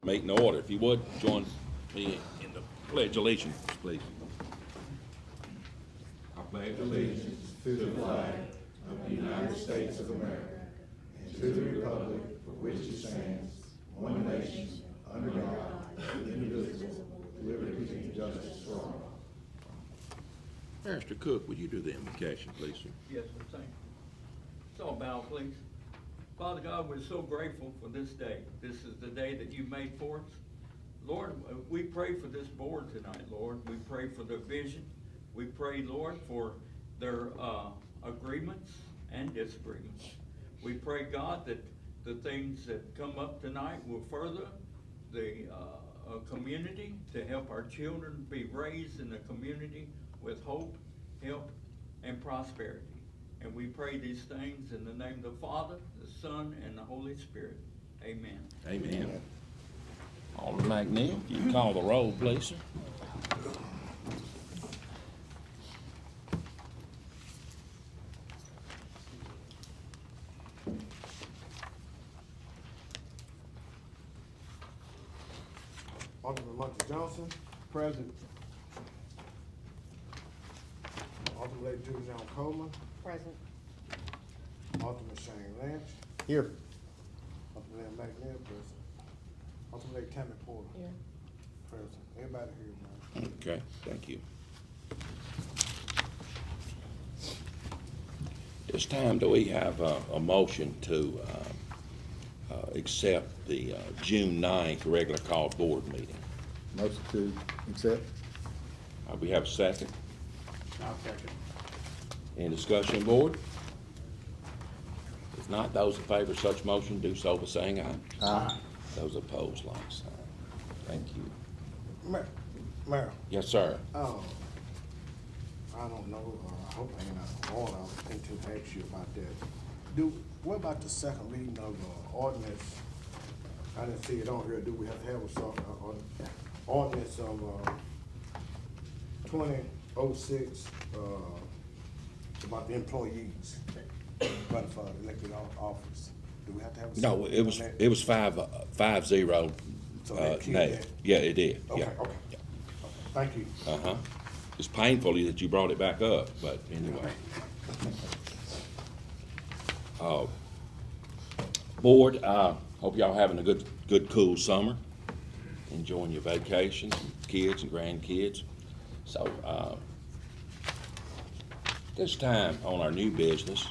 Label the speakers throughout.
Speaker 1: meeting to order. If you would, join me in the pledge of allegiance, please. I pledge allegiance
Speaker 2: to the flag of the United States of America and to the republic for which it stands, one nation, under God, indivisible, with liberty and justice for all.
Speaker 1: Mr. Cook, would you do the invocation, please, sir?
Speaker 3: Yes, sir, thank you. So bow, please. Father God, we're so grateful for this day. This is the day that you made for us. Lord, we pray for this board tonight, Lord. We pray for their vision. We pray, Lord, for their agreements and disagreements. We pray, God, that the things that come up tonight will further the community to help our children be raised in a community with hope, help, and prosperity. And we pray these things in the name of the Father, the Son, and the Holy Spirit. Amen.
Speaker 1: Amen. Alderman McNeil, you can call the roll, please, sir.
Speaker 4: Alderman Monty Johnson. Present. Alderman Lady Julie John Coleman.
Speaker 5: Present.
Speaker 4: Alderman Shane Lynch.
Speaker 2: Here.
Speaker 4: Alderman McNair, present. Alderman Lady Tammy Porter.
Speaker 5: Here.
Speaker 4: Present. Everybody here, man.
Speaker 1: Okay, thank you. This time, do we have a motion to accept the June 9th regular called board meeting?
Speaker 2: Motion to accept.
Speaker 1: We have a second.
Speaker 4: I'll second.
Speaker 1: Any discussion, board? If not, those in favor of such motion do so by saying aye.
Speaker 2: Aye.
Speaker 1: Those opposed, like sign. Thank you.
Speaker 4: Mayor,
Speaker 1: Yes, sir.
Speaker 4: I don't know, I hope I ain't out of order, I was thinking to ask you about that. What about the second reading of ordinance? I didn't see it on here, do we have to have a sort of ordinance of 2006, about the employees running for elected office? Do we have to have a?
Speaker 1: No, it was,
Speaker 4: on that?
Speaker 1: it was 5-0.
Speaker 4: So that killed
Speaker 1: nay.
Speaker 4: that?
Speaker 1: Yeah, it did,
Speaker 4: Okay,
Speaker 1: yeah.
Speaker 4: okay. Thank you.
Speaker 1: Uh-huh. It's painful that you brought it back up, but anyway. Board, hope y'all having a good cool summer, enjoying your vacations, kids and grandkids. So, this time on our new business,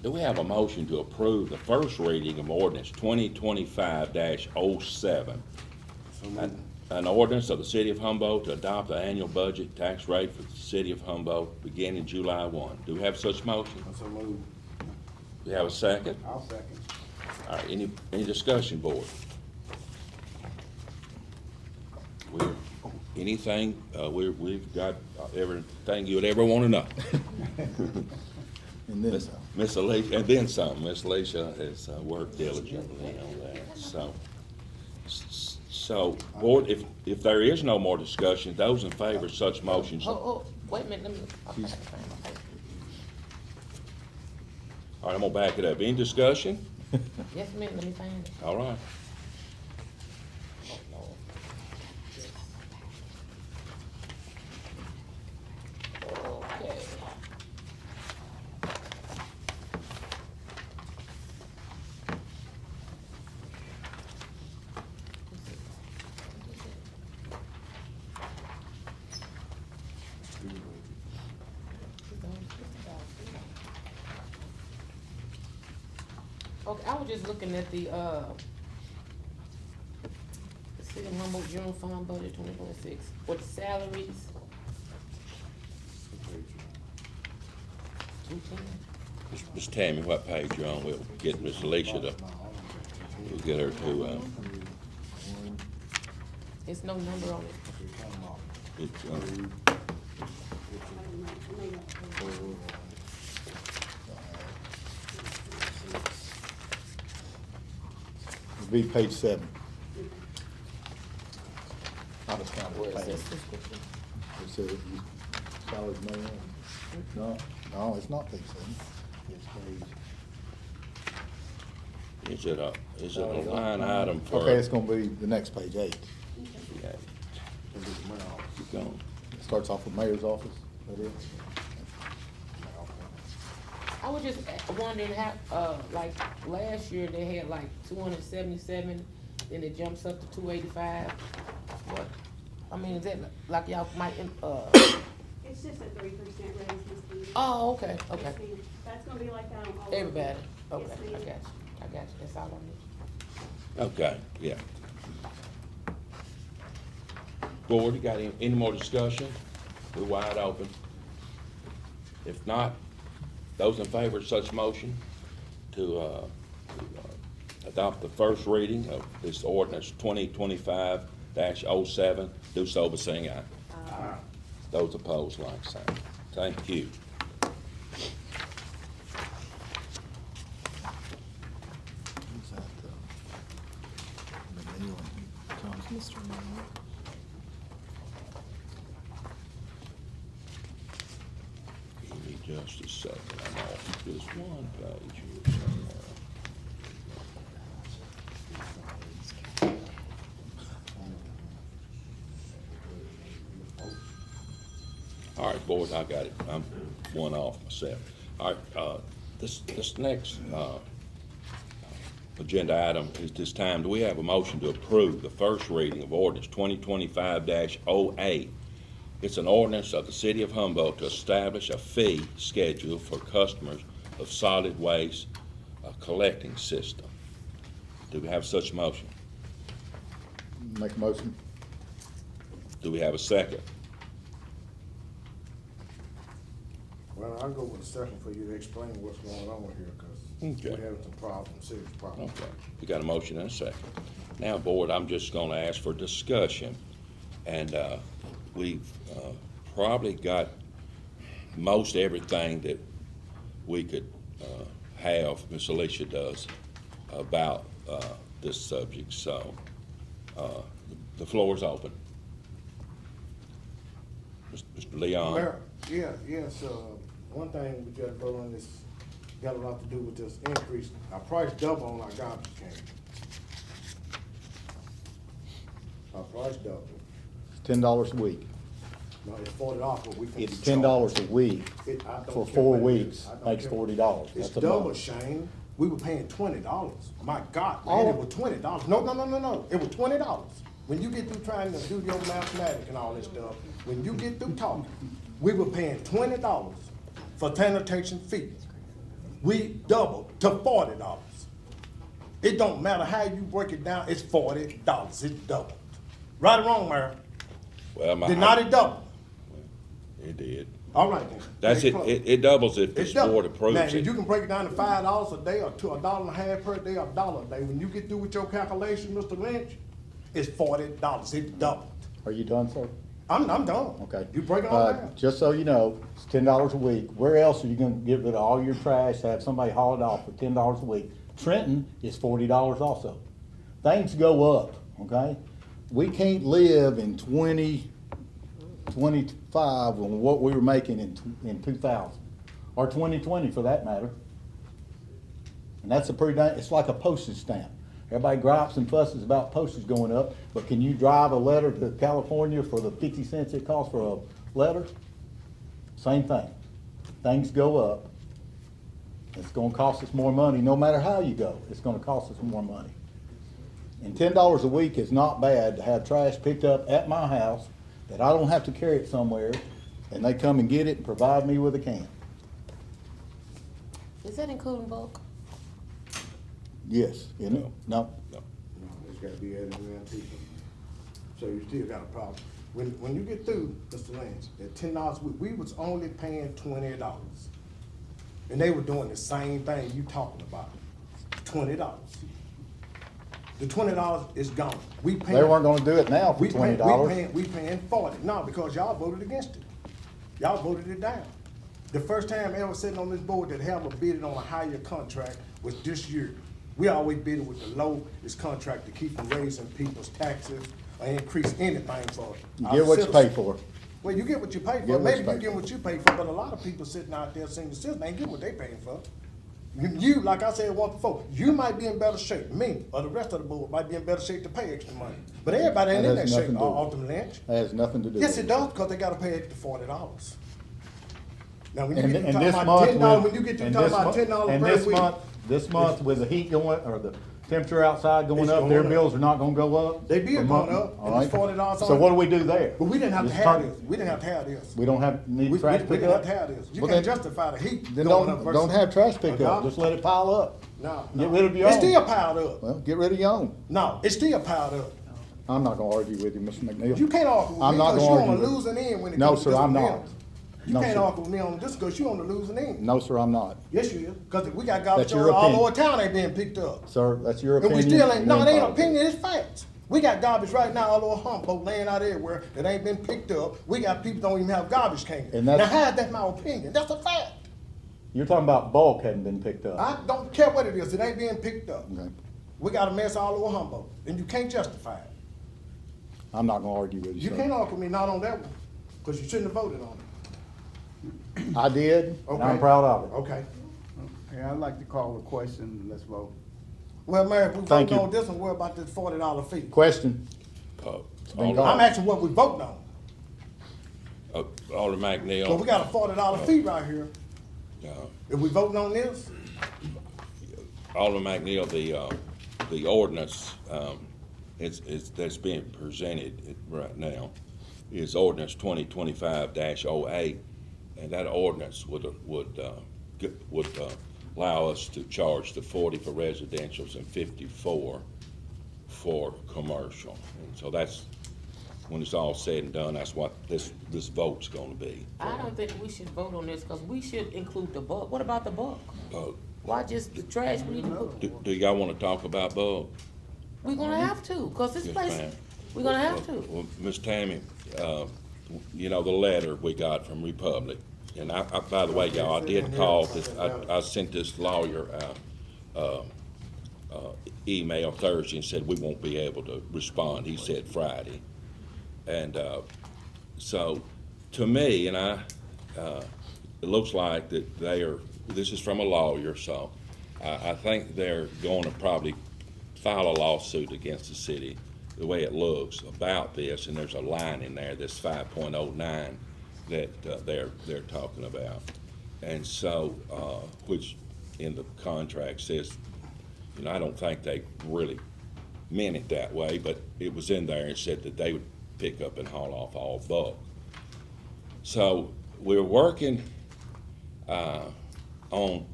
Speaker 1: do we have a motion to approve the first reading of ordinance 2025-07? An ordinance of the city of Humboldt to adopt the annual budget tax rate for the city of Humboldt beginning July 1. Do we have such motion?
Speaker 4: So moved.
Speaker 1: Do we have a second?
Speaker 4: I'll second.
Speaker 1: All right, any discussion, board? We've got everything you would ever want to know.
Speaker 2: And then some.
Speaker 1: Miss Alicia, and then some. Miss Alicia has worked diligently on that. So, board, if there is no more discussion, those in favor of such motions.
Speaker 5: Oh, wait a minute, let me, okay,
Speaker 2: She's-
Speaker 5: okay.
Speaker 1: All right, I'm gonna back it up. Any discussion?
Speaker 5: Just a minute, let me find it.
Speaker 1: All right.
Speaker 5: Oh, Lord. Okay. Okay, I was just looking at the City of Humboldt General Fund Budget 2026, with the salaries. 210.
Speaker 1: Miss Tammy, what page you on? We'll get Miss Alicia to, we'll get her to,
Speaker 5: There's no number on it.
Speaker 1: it's,
Speaker 2: It'll be page 7. I just found
Speaker 5: Where
Speaker 2: it.
Speaker 5: it says subscription.
Speaker 2: It says salaries mayor. No, it's not page 7. It's page.
Speaker 1: Is it a line item for?
Speaker 2: Okay, it's gonna be the next page, 8.
Speaker 1: Yeah,
Speaker 4: It'll be the mayor's office.
Speaker 1: keep going.
Speaker 2: It starts off with mayor's office, that is.
Speaker 5: I was just wondering how, like, last year they had like 277, then it jumps up to 285. What, I mean, is that like y'all might,
Speaker 6: It's just a 3% raise, Ms. Lee.
Speaker 5: oh, okay,
Speaker 6: Yes,
Speaker 5: okay.
Speaker 6: ma'am. That's gonna be like that on all. of
Speaker 5: Everybody,
Speaker 6: them.
Speaker 5: okay,
Speaker 6: Yes,
Speaker 5: I
Speaker 6: ma'am.
Speaker 5: got you, that's all I need.
Speaker 1: Okay, yeah. Board, you got any more discussion? We're wide open. If not, those in favor of such motion to adopt the first reading of this ordinance 2025-07, do so by saying aye.
Speaker 4: Aye.
Speaker 1: Those opposed, like sign. Thank you.
Speaker 2: Who's that, McNeil and Thompson?
Speaker 7: Mr. Mayor.
Speaker 1: Give me just a second. I'm off this one page here somewhere. All right, boys, I got it. I'm one off myself. All right, this next agenda item is this time, do we have a motion to approve the first reading of ordinance 2025-08? It's an ordinance of the city of Humboldt to establish a fee schedule for customers of solid waste collecting system. Do we have such motion?
Speaker 2: Make a motion.
Speaker 1: Do we have a second?
Speaker 4: Well, I'll go with the second for you to explain what's going on here, because
Speaker 1: Okay.
Speaker 4: we're having some problems, serious problems.
Speaker 1: Okay, we got a motion and a second. Now, board, I'm just gonna ask for discussion, and, we've, probably got most everything that we could, have, Ms. Alicia does, about, this subject, so, the floor is open. Mr. Leon?
Speaker 4: Mayor, yes, one thing we just voted on this, got a lot to do with this increase. Our price double on our garbage can. Our price double.
Speaker 2: It's $10 a week.
Speaker 4: No, it's $40, but we can.
Speaker 2: It's $10 a week
Speaker 4: It- I don't
Speaker 2: for
Speaker 4: care
Speaker 2: 4
Speaker 4: what it
Speaker 2: weeks,
Speaker 4: is. I don't
Speaker 2: makes
Speaker 4: care.
Speaker 2: $40.
Speaker 4: It's
Speaker 2: That's a
Speaker 4: double,
Speaker 2: month.
Speaker 4: Shane. We were paying $20. My God, man,
Speaker 2: Oh.
Speaker 4: it was $20. No. It was $20. When you get through trying to do your mathematics and all this stuff, when you get through talking, we were paying $20 for sanitation fee. We doubled to $40. It don't matter how you break it down, it's $40. It's doubled. Right or wrong, Mayor?
Speaker 1: Well,
Speaker 4: Did not it double?
Speaker 1: It did.
Speaker 4: All right then.
Speaker 1: That's it,
Speaker 4: Next
Speaker 1: it doubles if
Speaker 4: It's
Speaker 1: this
Speaker 4: double.
Speaker 1: board
Speaker 4: Now,
Speaker 1: approves
Speaker 4: if
Speaker 1: it.
Speaker 4: you can break it down to $5 a day or to $1.50 per day or $1 a day, when you get through with your calculation, Mr. Lynch, it's $40. It's doubled.
Speaker 2: Are you done, sir?
Speaker 4: I'm done.
Speaker 2: Okay.
Speaker 4: You break it all down.
Speaker 2: Just so you know, it's $10 a week. Where else are you gonna get rid of all your trash, have somebody haul it off for $10 a week? Trenton is $40 also. Things go up, okay? We can't live in 2025 on what we were making in 2000, or 2020 for that matter. And that's a pretty, it's like a postage stamp. Everybody gripes and fusses about postage going up, but can you drive a letter to California for the 50 cents it costs for a letter? Same thing. Things go up. It's gonna cost us more money, no matter how you go, it's gonna cost us more money. And $10 a week is not bad to have trash picked up at my house, that I don't have to carry it somewhere, and they come and get it and provide me with a can.
Speaker 5: Is that including bulk?
Speaker 2: Yes, isn't it? No?
Speaker 1: No.
Speaker 4: No, it's gotta be added in there too. So you still got a problem. When you get through, Mr. Lynch, at $10 a week, we was only paying $20. And they were doing the same thing you talking about, $20. The $20 is gone. We paying.
Speaker 2: They weren't gonna do it now for
Speaker 4: We paying,
Speaker 2: $20.
Speaker 4: we paying 40. No, because y'all voted against it. Y'all voted it down. The first time ever sitting on this board that ever bidded on a higher contract was this year. We always bid with the lowest contract to keep from raising people's taxes or increase anything for
Speaker 2: You
Speaker 4: our
Speaker 2: get what you
Speaker 4: citizens.
Speaker 2: pay for.
Speaker 4: Well, you get what you pay
Speaker 2: Get
Speaker 4: for.
Speaker 2: what
Speaker 4: Maybe
Speaker 2: you
Speaker 4: you
Speaker 2: pay
Speaker 4: get
Speaker 2: for.
Speaker 4: what you pay for, but a lot of people sitting out there, senior citizens, ain't get what they paying for. You, like I said once before, you might be in better shape. Me or the rest of the board might be in better shape to pay extra money. But everybody ain't in
Speaker 2: That
Speaker 4: that
Speaker 2: has
Speaker 4: shape,
Speaker 2: nothing to do with it.
Speaker 4: Alderman Lynch.
Speaker 2: That has nothing to do with it.
Speaker 4: Yes, it does, because they gotta pay extra $40. Now, when you
Speaker 2: And
Speaker 4: get to
Speaker 2: and
Speaker 4: talking
Speaker 2: this
Speaker 4: about
Speaker 2: month
Speaker 4: $10,
Speaker 2: with-
Speaker 4: when you get to
Speaker 2: and
Speaker 4: talking
Speaker 2: this
Speaker 4: about
Speaker 2: month-
Speaker 4: $10
Speaker 2: and
Speaker 4: per
Speaker 2: this
Speaker 4: week.
Speaker 2: month- This month with the heat going, or the temperature outside going
Speaker 4: It's
Speaker 2: up, their
Speaker 4: going up.
Speaker 2: bills are not gonna go up?
Speaker 4: They be
Speaker 2: For
Speaker 4: going
Speaker 2: month-
Speaker 4: up,
Speaker 2: all
Speaker 4: and it's
Speaker 2: right.
Speaker 4: $40
Speaker 2: So
Speaker 4: on
Speaker 2: what
Speaker 4: it.
Speaker 2: do we do there?
Speaker 4: But we didn't have to
Speaker 2: Just
Speaker 4: have
Speaker 2: turn-
Speaker 4: this, we didn't have to have this.
Speaker 2: We don't have, need
Speaker 4: We
Speaker 2: trash
Speaker 4: didn't have
Speaker 2: pickup?
Speaker 4: to have this. You
Speaker 2: Well,
Speaker 4: can't
Speaker 2: then-
Speaker 4: justify the heat
Speaker 2: Then
Speaker 4: going up versus.
Speaker 2: don't have trash
Speaker 4: a
Speaker 2: pickup,
Speaker 4: garbage.
Speaker 2: just let it pile up.
Speaker 4: No,
Speaker 2: Get
Speaker 4: no.
Speaker 2: rid of your
Speaker 4: It's
Speaker 2: own.
Speaker 4: still piled up.
Speaker 2: Well, get rid of your own.
Speaker 4: No, it's still piled up.
Speaker 2: I'm not gonna argue with you, Mr. McNeil.
Speaker 4: You can't argue with
Speaker 2: I'm
Speaker 4: me
Speaker 2: not
Speaker 4: because
Speaker 2: gonna
Speaker 4: you're on
Speaker 2: argue
Speaker 4: the
Speaker 2: with you.
Speaker 4: losing end when it
Speaker 2: No,
Speaker 4: comes to
Speaker 2: sir,
Speaker 4: this
Speaker 2: I'm not.
Speaker 4: bills. You
Speaker 2: No,
Speaker 4: can't
Speaker 2: sir.
Speaker 4: argue with me on this because you're on the losing end.
Speaker 2: No, sir, I'm not.
Speaker 4: Yes, you is, because we got garbage
Speaker 2: That's your
Speaker 4: all
Speaker 2: opinion.
Speaker 4: over town ain't being picked up.
Speaker 2: Sir, that's your
Speaker 4: And
Speaker 2: opinion.
Speaker 4: we still ain't,
Speaker 2: and
Speaker 4: no,
Speaker 2: we're
Speaker 4: it ain't
Speaker 2: in politics.
Speaker 4: opinion, it's facts. We got garbage right now all over Humboldt, laying out everywhere that ain't been picked up. We got people don't even have garbage cans.
Speaker 2: And
Speaker 4: Now,
Speaker 2: that's-
Speaker 4: how is that my opinion? That's a fact.
Speaker 2: You're talking about bulk hadn't been picked up.
Speaker 4: I don't care what it is, it ain't being picked up.
Speaker 2: Okay.
Speaker 4: We got a mess all over Humboldt, and you can't justify it.
Speaker 2: I'm not gonna argue with you,
Speaker 4: You
Speaker 2: sir.
Speaker 4: can't argue with me not on that one, because you shouldn't have voted on it.
Speaker 2: I did, and I'm
Speaker 4: Okay.
Speaker 2: proud of it.
Speaker 4: Okay.
Speaker 7: Yeah, I'd like to call the question, and let's vote.
Speaker 4: Well, Mayor, if we
Speaker 2: Thank
Speaker 4: vote
Speaker 2: you.
Speaker 4: on this one, what about this $40 fee?
Speaker 2: Question?
Speaker 1: Uh,
Speaker 2: been
Speaker 1: Alder-
Speaker 2: gone.
Speaker 4: I'm asking what we voting on.
Speaker 1: Alderman McNeil.
Speaker 4: So we got a $40 fee right here.
Speaker 1: uh,
Speaker 4: If we voting on this,
Speaker 1: Alderman McNeil, the ordinance, that's being presented right now is ordinance 2025-08, and that ordinance would allow us to charge the 40 for residential's and 54 for commercial. And so that's, when it's all said and done, that's what this vote's gonna be.
Speaker 5: I don't think we should vote on this, because we should include the bulk. What about the bulk?
Speaker 1: Uh,
Speaker 5: Why just the trash? We need to put,
Speaker 1: Do y'all wanna talk about bulk?
Speaker 5: we're gonna have to, because this
Speaker 1: Yes,
Speaker 5: place,
Speaker 1: ma'am.
Speaker 5: we're gonna have to.
Speaker 1: Well, Ms. Tammy, you know, the letter we got from Republic, and I, by the way, y'all, I did call this, I sent this lawyer, email Thursday and said we won't be able to respond. He said Friday. And, so, to me, and it looks like that this is from a lawyer, so I think they're going to probably file a lawsuit against the city, the way it looks, about this, and there's a line in there that's 5.09 that they're talking about. And so, which in the contract says, you know, I don't think they really meant it that way, but it was in there and said that they would pick up and haul off all bulk. So we're working on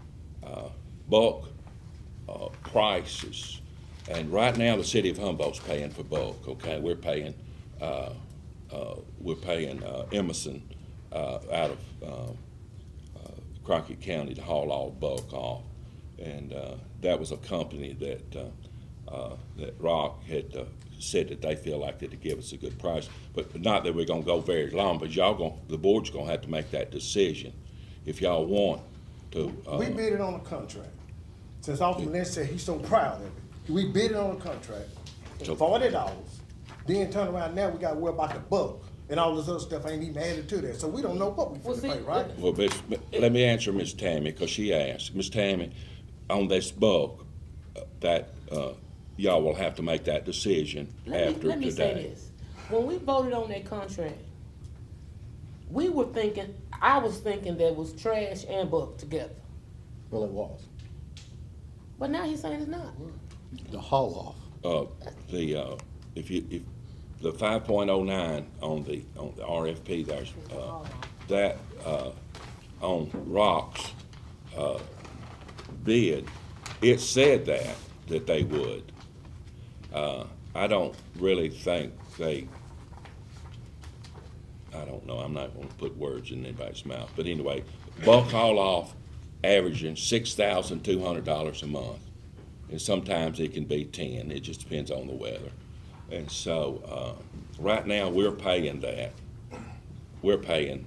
Speaker 1: bulk prices. And right now, the city of Humboldt's paying for bulk, okay? We're paying Emerson out of Crockett County to haul all bulk off. And that was a company that Rock had said that they feel like that to give us a good price. But not that we're gonna go very long, but the board's gonna have to make that decision if y'all want to.
Speaker 4: we bid it on a contract. Since Alderman Lynch said he's so proud of it, we bid it on a contract,
Speaker 1: So-
Speaker 4: $40. Then turn around now, we gotta worry about the bulk, and all this other stuff ain't even added to that, so we don't know what we
Speaker 5: Well,
Speaker 4: finna
Speaker 5: see,
Speaker 4: pay, right?
Speaker 1: Well, let me answer Ms. Tammy, because she asked. Ms. Tammy, on this bulk, that y'all will have to make that decision after
Speaker 5: Let me say
Speaker 1: today.
Speaker 5: this. When we voted on that contract, we were thinking, I was thinking that was trash and bulk together.
Speaker 2: Well, it was.
Speaker 5: But now he's saying it's not.
Speaker 2: The haul off.
Speaker 1: If the 5.09 on the RFP, there's, that, on Rock's, bid, it said that they would. I don't really think I don't know, I'm not gonna put words in anybody's mouth, but anyway, bulk haul off averaging $6,200 a month. And sometimes it can be 10, it just depends on the weather. And so, right now, we're paying that. We're paying,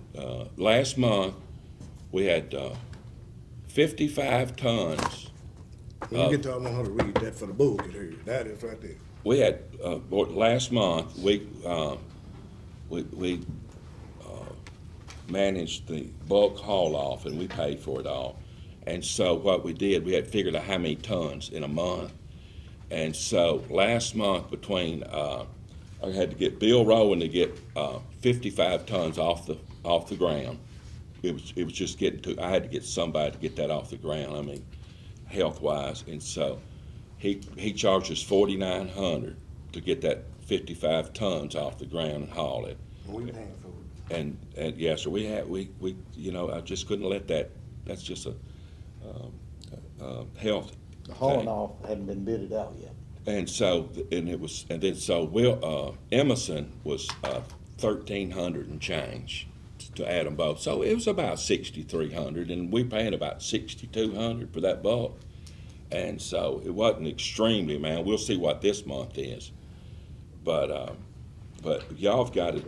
Speaker 1: last month, we had 55 tons.
Speaker 4: When you get to, I want her to read that for the book, here, that is right there.
Speaker 1: We had, last month, we managed the bulk haul off, and we paid for it all. And so what we did, we had figured out how many tons in a month. And so last month between, I had to get Bill Rowan to get 55 tons off the ground. It was just I had to get somebody to get that off the ground, I mean, health-wise. And so he charges $4,900 to get that 55 tons off the ground and haul it.
Speaker 4: We paying for it.
Speaker 1: And yes, sir, we I just couldn't let that's just a health
Speaker 8: The hauling
Speaker 1: thing.
Speaker 8: off hadn't been bidded out yet.
Speaker 1: And so, Emerson was 1,300 and change to add them both. So it was about 6,300, and we paying about 6,200 for that bulk. And so it wasn't extremely, man. We'll see what this month is. But y'all have got it,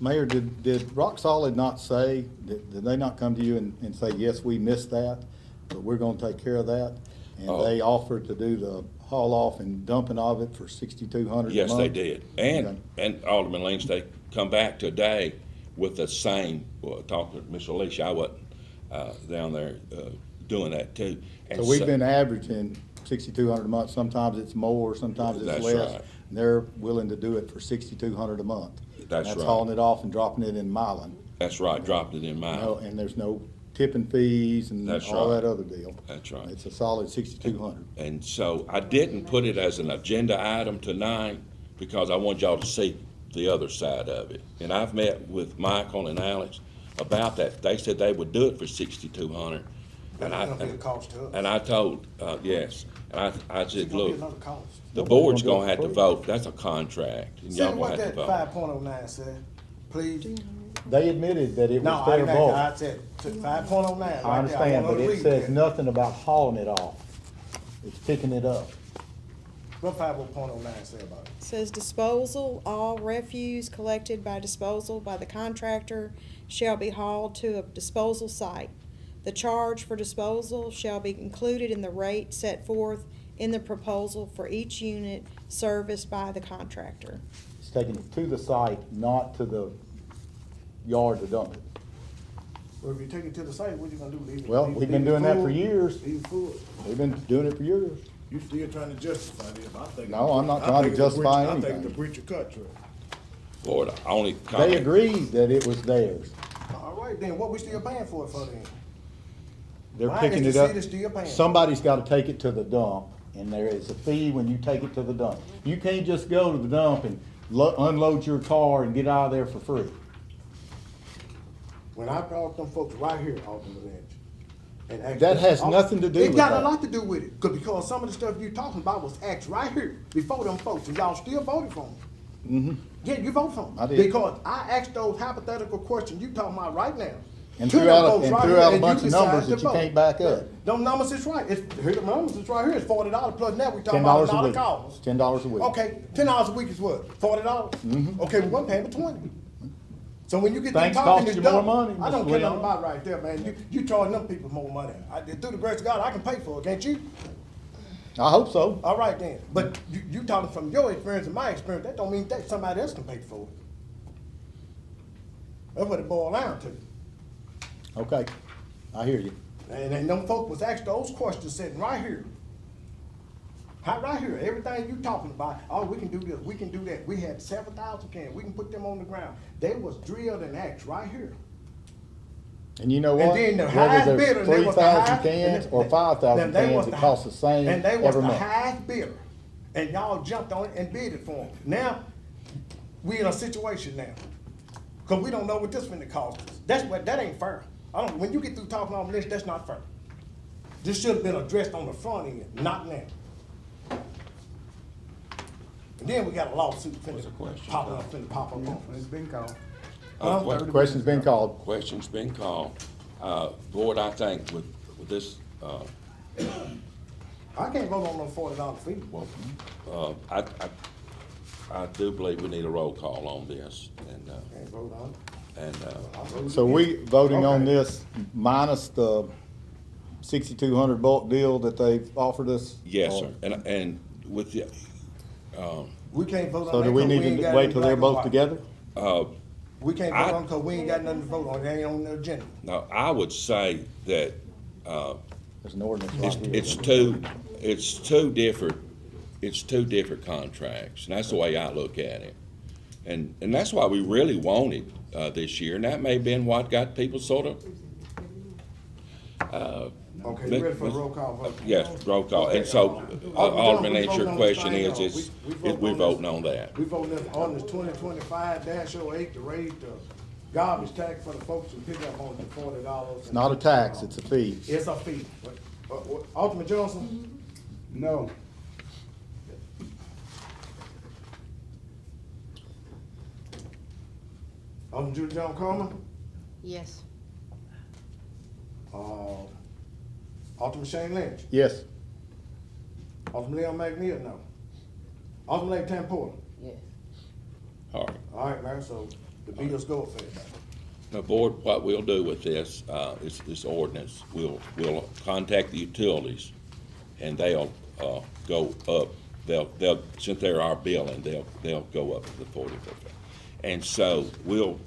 Speaker 7: Mayor, did Rock Solid not say, did they not come to you and say, yes, we missed that, but we're gonna take care of that? And
Speaker 1: Oh.
Speaker 7: they offered to do the haul off and dumping of it for 6,200 a month?
Speaker 1: yes, they did.
Speaker 7: Okay.
Speaker 1: And Alderman Lynch, they come back today with the same, talking to Ms. Alicia, I wasn't down there doing that too. And
Speaker 7: So we've been averaging 6,200 a month, sometimes it's more, sometimes it's
Speaker 1: That's
Speaker 7: less.
Speaker 1: right.
Speaker 7: And they're willing to do it for 6,200 a month.
Speaker 1: That's right.
Speaker 7: That's hauling it off and dropping it in Milan.
Speaker 1: That's right, dropped it in mine.
Speaker 7: No, and there's no tipping fees and
Speaker 1: That's
Speaker 7: all
Speaker 1: right.
Speaker 7: that other deal.
Speaker 1: That's right.
Speaker 7: It's a solid 6,200.
Speaker 1: And so I didn't put it as an agenda item tonight because I wanted y'all to see the other side of it. And I've met with Michael and Alex about that. They said they would do it for 6,200. And
Speaker 4: That's gonna be a cost to us.
Speaker 1: and I told, yes, and I
Speaker 4: It's
Speaker 1: said,
Speaker 4: gonna be
Speaker 1: look,
Speaker 4: another cost.
Speaker 1: the
Speaker 7: Nobody's
Speaker 1: board's
Speaker 7: gonna do
Speaker 1: gonna
Speaker 7: it
Speaker 1: have
Speaker 7: for
Speaker 1: to
Speaker 7: free.
Speaker 1: vote. That's a contract. And
Speaker 4: See
Speaker 1: y'all
Speaker 4: what
Speaker 1: gonna have
Speaker 4: that
Speaker 1: to vote.
Speaker 4: 5.09 said, please?
Speaker 7: They admitted that it
Speaker 4: No,
Speaker 7: was
Speaker 4: I
Speaker 7: their
Speaker 4: didn't,
Speaker 7: bulk.
Speaker 4: I said 5.09 right there.
Speaker 7: I understand,
Speaker 4: want
Speaker 7: but
Speaker 4: her to
Speaker 7: it
Speaker 4: read
Speaker 7: says
Speaker 4: that.
Speaker 7: nothing about hauling it off. It's picking it up.
Speaker 4: What 5.09 say about it?
Speaker 9: Says disposal, all refuse collected by disposal by the contractor shall be hauled to a disposal site. The charge for disposal shall be included in the rate set forth in the proposal for each unit serviced by the contractor.
Speaker 7: It's taking it to the site, not to the yard to dump it.
Speaker 4: Well, if you take it to the site, what you gonna do? Leave it-
Speaker 7: Well,
Speaker 4: leave it-
Speaker 7: we've been
Speaker 4: leave it
Speaker 7: doing that
Speaker 4: full?
Speaker 7: for years.
Speaker 4: Leave it full?
Speaker 7: They've been doing it for years.
Speaker 2: You still trying to justify this? I think.
Speaker 7: No, I'm not trying to justify
Speaker 2: I think
Speaker 7: anything.
Speaker 2: it's a breach of contract.
Speaker 1: Board, the only comment.
Speaker 7: They agreed that it was theirs.
Speaker 4: All right, then what we still paying for it for then?
Speaker 7: They're
Speaker 4: Why
Speaker 7: picking
Speaker 4: is
Speaker 7: it
Speaker 4: the
Speaker 7: up.
Speaker 4: city still paying?
Speaker 7: Somebody's gotta take it to the dump, and there is a fee when you take it to the dump. You can't just go to the dump and unload your car and get out of there for free.
Speaker 4: When I brought them folks right here off the bench. and asked
Speaker 7: That
Speaker 4: them-
Speaker 7: has nothing to do with
Speaker 4: It got
Speaker 7: that.
Speaker 4: a lot to do with it, because some of the stuff you talking about was asked right here before them folks, and y'all still voted for them.
Speaker 7: Mm-hmm.
Speaker 4: Yeah, you voted for them.
Speaker 7: I did.
Speaker 4: Because I asked those hypothetical questions you talking about right now.
Speaker 7: And
Speaker 4: to them
Speaker 7: threw out,
Speaker 4: folks
Speaker 7: and
Speaker 4: right
Speaker 7: threw
Speaker 4: here,
Speaker 7: out a
Speaker 4: and you
Speaker 7: bunch of
Speaker 4: decided
Speaker 7: numbers
Speaker 4: to
Speaker 7: that you
Speaker 4: vote.
Speaker 7: can't back up.
Speaker 4: Them numbers is right. Here the numbers is right here. It's $40 plus now we talking
Speaker 7: $10
Speaker 4: about
Speaker 7: a
Speaker 4: $1
Speaker 7: week.
Speaker 4: calls.
Speaker 7: $10 a week.
Speaker 4: Okay, $10 a week is what? $40?
Speaker 7: Mhm.
Speaker 4: Okay, we wasn't paying for 20. So when you get to
Speaker 7: Things
Speaker 4: talking
Speaker 7: cost
Speaker 4: this
Speaker 7: you more
Speaker 4: double,
Speaker 7: money,
Speaker 4: I
Speaker 7: Mr.
Speaker 4: don't care
Speaker 7: Leon.
Speaker 4: nothing about right there, man. You charging them people more money. Through the grace of God, I can pay for it, can't you?
Speaker 7: I hope so.
Speaker 4: All right then. But you talking from your experience and my experience, that don't mean that somebody else can pay for it. That's what it boils down to.
Speaker 7: Okay, I hear you.
Speaker 4: And them folk was asked those questions sitting right here. Right here, everything you talking about, oh, we can do this, we can do that. We had 7,000 cans, we can put them on the ground. They was drilled and asked right here.
Speaker 7: And you know
Speaker 4: And
Speaker 7: what?
Speaker 4: then the highest
Speaker 7: Whether
Speaker 4: bidder,
Speaker 7: there's
Speaker 4: they was the
Speaker 7: 3,000
Speaker 4: highest.
Speaker 7: cans or
Speaker 4: and
Speaker 7: 5,000
Speaker 4: they was
Speaker 7: cans, it
Speaker 4: the
Speaker 7: costs the same
Speaker 4: And they was
Speaker 7: every
Speaker 4: the
Speaker 7: month.
Speaker 4: highest bidder. And y'all jumped on it and bid it for them. Now, we in a situation now. Cause we don't know what this finna cost us. That ain't fair. When you get through talking on this, that's not fair. This should have been addressed on the front end, not now. And then we got a lawsuit
Speaker 1: What's the
Speaker 4: finna
Speaker 1: question?
Speaker 4: pop up on
Speaker 7: It's
Speaker 4: us.
Speaker 7: been called.
Speaker 1: What-
Speaker 7: Question's been called.
Speaker 1: Question's been called. Board, I think with this,
Speaker 4: I can't vote on no $40 fee.
Speaker 1: well, I do believe we need a roll call on this, and,
Speaker 4: Can't vote on it.
Speaker 1: and,
Speaker 4: I'll vote
Speaker 7: So
Speaker 4: again.
Speaker 7: we voting on
Speaker 4: Okay.
Speaker 7: this minus the 6,200 bulk deal that they've offered us?
Speaker 1: yes,
Speaker 7: Or-
Speaker 1: sir. And with the,
Speaker 4: We can't vote on that.
Speaker 7: So do we
Speaker 4: 'cause
Speaker 7: need
Speaker 4: ain't
Speaker 7: to
Speaker 4: got
Speaker 7: wait
Speaker 4: any
Speaker 7: till they're
Speaker 4: black and
Speaker 7: both
Speaker 4: white.
Speaker 7: together?
Speaker 4: We can't vote on because we ain't got nothing to vote on, it ain't on the agenda.
Speaker 1: Now, I would say that,
Speaker 7: There's an ordinance right here.
Speaker 1: it's two different contracts, and that's the way I look at it. And that's why we really wanted, this year, and that may have been what got people sort of,
Speaker 4: Okay, you ready for a roll call vote?
Speaker 1: yes, roll call. And so, Alderman,
Speaker 4: we
Speaker 1: answer your
Speaker 4: voting on
Speaker 1: question
Speaker 4: this
Speaker 1: is,
Speaker 4: thing,
Speaker 1: we're voting on that.
Speaker 4: We voting this ordinance 2025-08 to raise the garbage tax for the folks who pick up on the $40.
Speaker 7: It's not a tax, it's a fee.
Speaker 4: It's a fee. Alderman Johnson? No. Alderman Julie John Coleman?
Speaker 8: Yes.
Speaker 4: Alderman Shane Lynch?
Speaker 7: Yes.
Speaker 4: Alderman Leon McNeil, no. Alderman Lake Tampora?
Speaker 5: Yes.
Speaker 1: All right.
Speaker 4: All right, man, so the bills go up for everybody.
Speaker 1: Now, board, what we'll do with this, this ordinance, we'll contact the utilities, and they'll, go up, they'll, since they're our billing, they'll go up to the 40%. And so we'll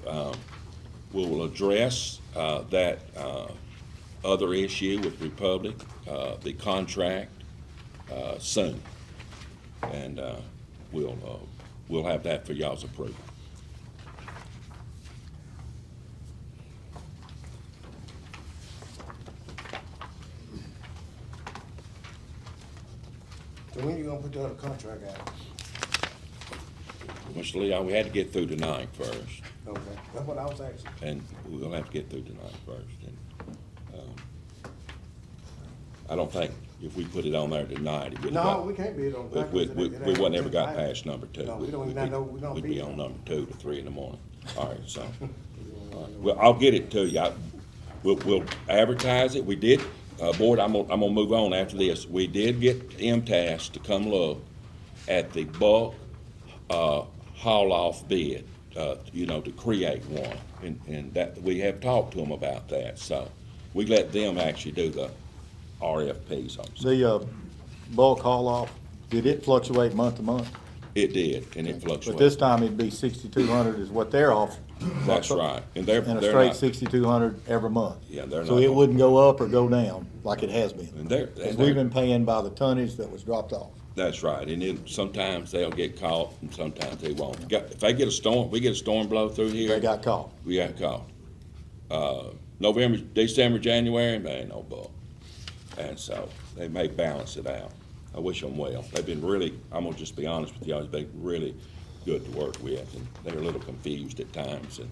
Speaker 1: address, that, other issue with Republic, the contract, soon. And, we'll have that for y'all's approval.
Speaker 4: So when you gonna put the other contract out?
Speaker 1: Mr. Leon, we had to get through tonight first,
Speaker 4: Okay, that's what I was asking.
Speaker 1: and we'll have to get through tonight first. And I don't think if we put it on there tonight, it would have
Speaker 4: No,
Speaker 1: got.
Speaker 4: we can't be on.
Speaker 1: We wouldn't ever got past number two.
Speaker 4: No, we don't
Speaker 1: We'd
Speaker 4: even
Speaker 1: be-
Speaker 4: know we're gonna
Speaker 1: We'd
Speaker 4: be
Speaker 1: be
Speaker 4: on.
Speaker 1: on number 2 to 3 in the morning. All right, so, all right. Well, I'll get it to you. We'll advertise it. We did, board, I'm gonna move on after this. We did get MTS to come look at the bulk, haul-off bid, to create one. And that, we have talked to them about that, so we let them actually do the RFPs on it.
Speaker 7: The, bulk haul off, did it fluctuate month to month?
Speaker 1: It did, and it
Speaker 7: But
Speaker 1: fluctuated.
Speaker 7: this time it'd be 6,200 is what they're offering.
Speaker 1: That's right, and they're
Speaker 7: And a
Speaker 1: they're
Speaker 7: straight
Speaker 1: not,
Speaker 7: 6,200 every month.
Speaker 1: Yeah, they're
Speaker 7: So
Speaker 1: not
Speaker 7: it
Speaker 1: gonna-
Speaker 7: wouldn't go up or go down like it has been.
Speaker 1: and they're,
Speaker 7: Because we've been paying by the tonnage that was dropped off.
Speaker 1: that's right, and then sometimes they'll get caught, and sometimes they won't. If they get a storm, we get a storm blow through here.
Speaker 7: They got caught.
Speaker 1: We got caught. November, December, January, there ain't no bull. And so they may balance it out. I wish them well. They've been really, I'm gonna just be honest with y'all, they've been really good to work with, and they're a little confused at times, and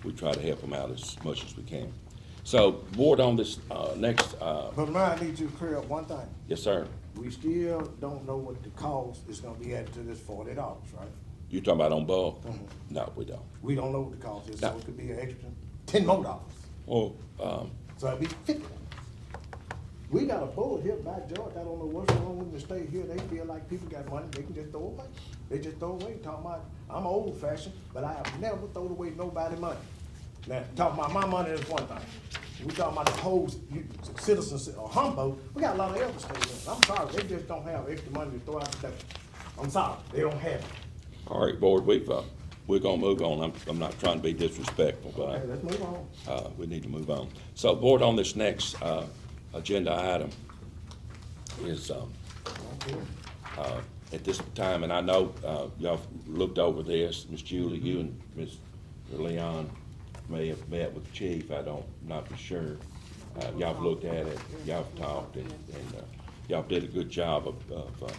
Speaker 1: we try to help them out as much as we can. So, board, on this, next,
Speaker 4: But man, I need you to clear up one thing.
Speaker 1: yes, sir.
Speaker 4: We still don't know what the cost is gonna be added to this $40, right?
Speaker 1: You talking about on bulk?
Speaker 4: Mhm.
Speaker 1: No, we don't.
Speaker 4: We don't know what the cost is, so
Speaker 1: No.
Speaker 4: it could be an extra $10 more.
Speaker 1: Well,
Speaker 4: So it'd be 50. We got a bull here by George, I don't know what's wrong with the state here, they feel like people got money, they can just throw away. They just throw away, talking about, I'm old fashioned, but I have never thrown away nobody money. Now, talking about my money is one thing. We talking about the whole citizens of Humboldt, we got a lot of other states. I'm sorry, they just don't have extra money to throw out the door. I'm sorry, they don't have it.
Speaker 1: all right, board, we're gonna move on. I'm not trying to be disrespectful, but
Speaker 4: Okay, let's move on.
Speaker 1: we need to move on. So, board, on this next, agenda item is,
Speaker 4: Okay.
Speaker 1: at this time, and I know, y'all looked over this, Ms. Julie, you and Ms. Leon may have met with the chief, not for sure. Y'all have looked at it, y'all have talked, and y'all did a good job of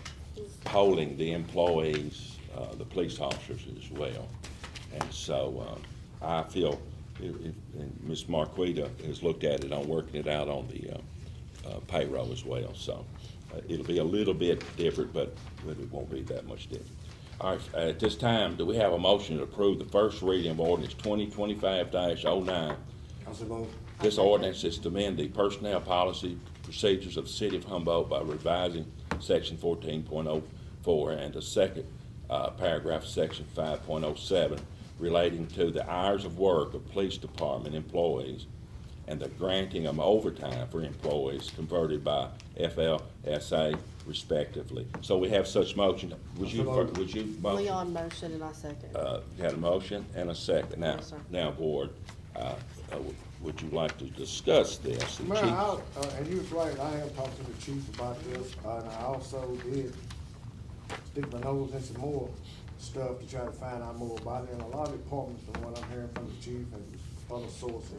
Speaker 1: polling the employees, the police officers as well. And so, I feel, and Ms. Marquita has looked at it on working it out on the, payroll as well, so it'll be a little bit different, but it won't be that much different. All right, at this time, do we have a motion to approve the first reading of ordinance 2025-09?
Speaker 4: Council Bowles.
Speaker 1: This ordinance is to amend the personnel policy procedures of the city of Humboldt by revising section 14.04 and the second paragraph of section 5.07 relating to the hours of work of police department employees and the granting of overtime for employees converted by FL SA respectively. So we have such motion. Would you motion?
Speaker 8: Leon motion and I second.
Speaker 1: Got a motion and a second. Now,
Speaker 8: Yes, sir.
Speaker 1: now, board, would you like to discuss this? The
Speaker 4: Mayor,
Speaker 1: chief-
Speaker 4: and you was right, I have talked to the chief about this, and I also did stick my nose in some more stuff to try to find out more about it, and a lot of departments, from what I'm hearing from the chief and other sources,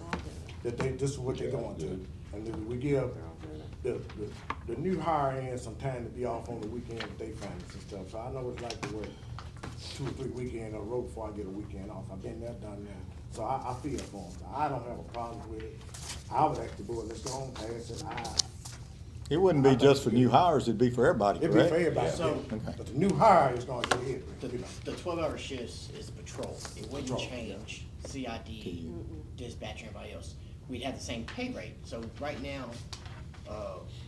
Speaker 4: that this is what they're going to. And then we give the new hire in some time to be off on the weekend if they find it and stuff, so I know it's like to work 2 or 3 weekends in a row before I get a weekend off. I've been there, done that. So I feel for them. I don't have a problem with it. I would ask the board, let's go on pass it.
Speaker 7: It wouldn't be just for new hires, it'd be for everybody,
Speaker 4: It'd be
Speaker 7: correct?
Speaker 4: for everybody,
Speaker 10: So-
Speaker 4: yeah. But the new hire is gonna get hit,
Speaker 10: The,
Speaker 4: you know.
Speaker 10: the 12-hour shifts is patrol. It wouldn't
Speaker 4: Patrol,
Speaker 10: change CID, dispatch, and everybody else. We'd have the same pay rate. So right now,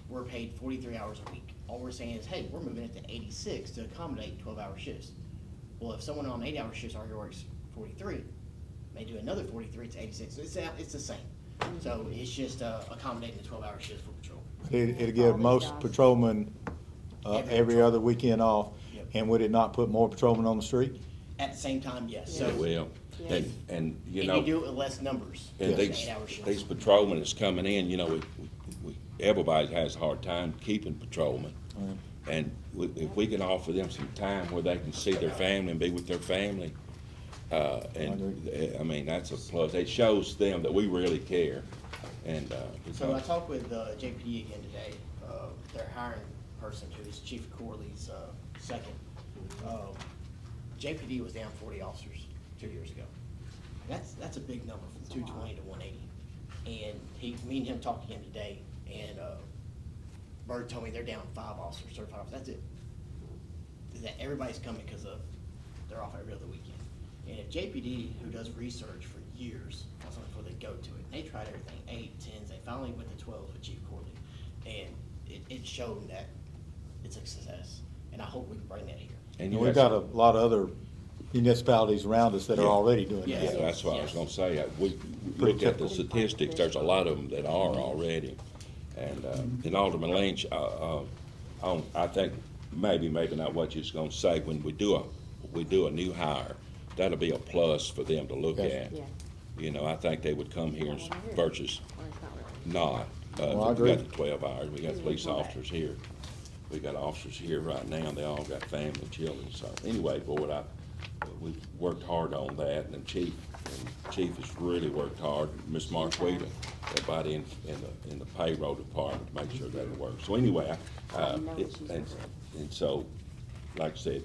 Speaker 10: we're paid 43 hours a week. All we're saying is, hey, we're moving it to 86 to accommodate 12-hour shifts. Well, if someone on 8-hour shifts already works 43, they do another 43, it's 86. So it's the same. So it's just accommodating the 12-hour shifts for patrol.
Speaker 7: It'd give most patrolmen, every other weekend off.
Speaker 10: Yep.
Speaker 7: And would it not put more patrolmen on the street?
Speaker 10: At the same time, yes. So
Speaker 1: It will.
Speaker 8: Yes.
Speaker 1: And, you
Speaker 10: and
Speaker 1: know.
Speaker 10: you do it with less numbers.
Speaker 1: And
Speaker 10: than
Speaker 1: these,
Speaker 10: 8-hour shifts.
Speaker 1: these patrolmen that's coming in, you know, everybody has a hard time keeping patrolmen. And if we can offer them some time where they can see their family and be with their family, I mean, that's a plus. It shows them that we really care. And,
Speaker 10: So I talked with JPD again today, their hiring person, who is Chief Corley's second. JPD was down 40 officers 2 years ago. That's a big number from 220 to 180. And me and him talked again today, and Bird told me they're down 5 officers, certified officers. That's it. That everybody's coming because they're off every other weekend. And if JPD, who does research for years, that's something before they go to it, they tried everything, 8, 10s, they finally went to 12s with Chief Corley. And it showed that it's a success, and I hope we can bring that here.
Speaker 1: and
Speaker 7: And we've got a lot of other municipalities around us that are
Speaker 1: Yeah.
Speaker 7: already doing
Speaker 10: Yeah.
Speaker 1: Yeah,
Speaker 7: that.
Speaker 1: that's what I was
Speaker 10: Yes.
Speaker 1: gonna say. We look at the statistics, there's a lot of them that are already. And Alderman Lynch, I think maybe not what you're gonna say, when we do a new hire, that'll be a plus for them to look
Speaker 7: Yes.
Speaker 1: at.
Speaker 8: Yeah.
Speaker 1: You know, I think they would come here versus
Speaker 8: Well, it's not really.
Speaker 1: not.
Speaker 7: Well, I
Speaker 1: We
Speaker 7: agree.
Speaker 1: got the 12 hours, we got police officers here. We got officers here right now, they all got family, children, so anyway, board, we worked hard on that, and the chief has really worked hard, Ms. Marquita, everybody in the payroll department to make sure that it works. So anyway, and so, like I said,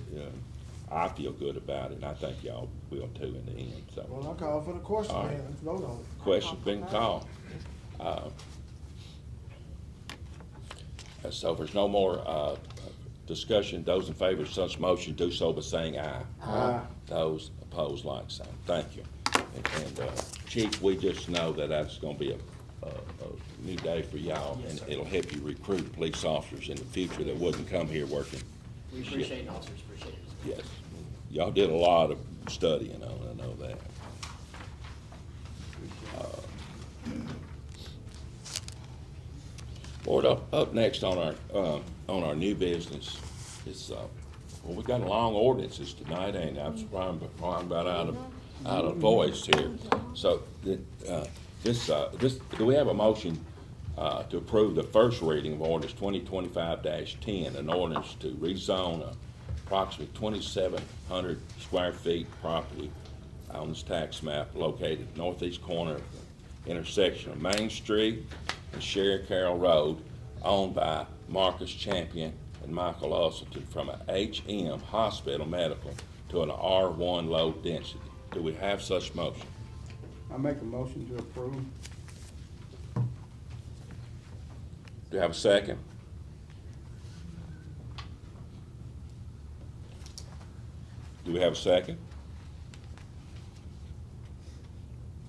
Speaker 1: I feel good about it, and I think y'all will too in the end, so.
Speaker 4: Well, I call for the question,
Speaker 1: All right.
Speaker 4: man, let's vote on it.
Speaker 1: Question's been called. So if there's no more discussion, those in favor of such motion do so by saying aye.
Speaker 4: Aye.
Speaker 1: Those opposed, like sign. Thank you. And Chief, we just know that that's gonna be a new day for y'all,
Speaker 10: Yes,
Speaker 1: and
Speaker 10: sir.
Speaker 1: it'll help you recruit police officers in the future that wouldn't come here working.
Speaker 10: We appreciate it, officers, appreciate it.
Speaker 1: Yes. Y'all did a lot of studying on it, I know that. Board, up next on our new business is, well, we got a long ordinances tonight, ain't I? I'm surprised about out of voice here. So, do we have a motion to approve the first reading of ordinance 2025-10, an ordinance to rezone approximately 2,700 square feet property on this tax map located northeast corner of the intersection of Main Street and Sherry Carroll Road, owned by Marcus Champion and Michael Usleton, from a HM Hospital Medical to an R1 low density. Do we have such motion?
Speaker 2: I make a motion to approve.
Speaker 1: Do you have a second? Do we have a second?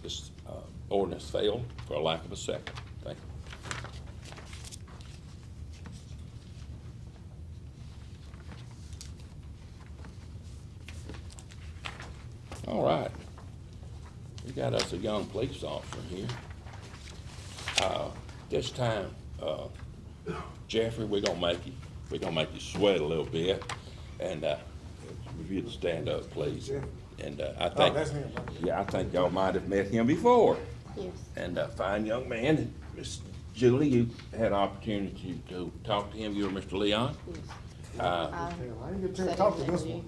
Speaker 1: This ordinance failed for a lack of a second. Thank you. All right. We got us a young police officer here. This time, Jeffrey, we're gonna make you sweat a little bit, and, if you'd stand up, please. And, I think,
Speaker 4: that's him, right?
Speaker 1: yeah, I think y'all might have met him before.
Speaker 8: Yes.
Speaker 1: And a fine young man. And Miss Julie, you had an opportunity to talk to him, you or Mr. Leon?
Speaker 8: Yes.
Speaker 1: Uh,
Speaker 4: I didn't get a chance to
Speaker 8: Said
Speaker 4: talk
Speaker 8: in
Speaker 4: to
Speaker 8: the
Speaker 4: this
Speaker 8: interview.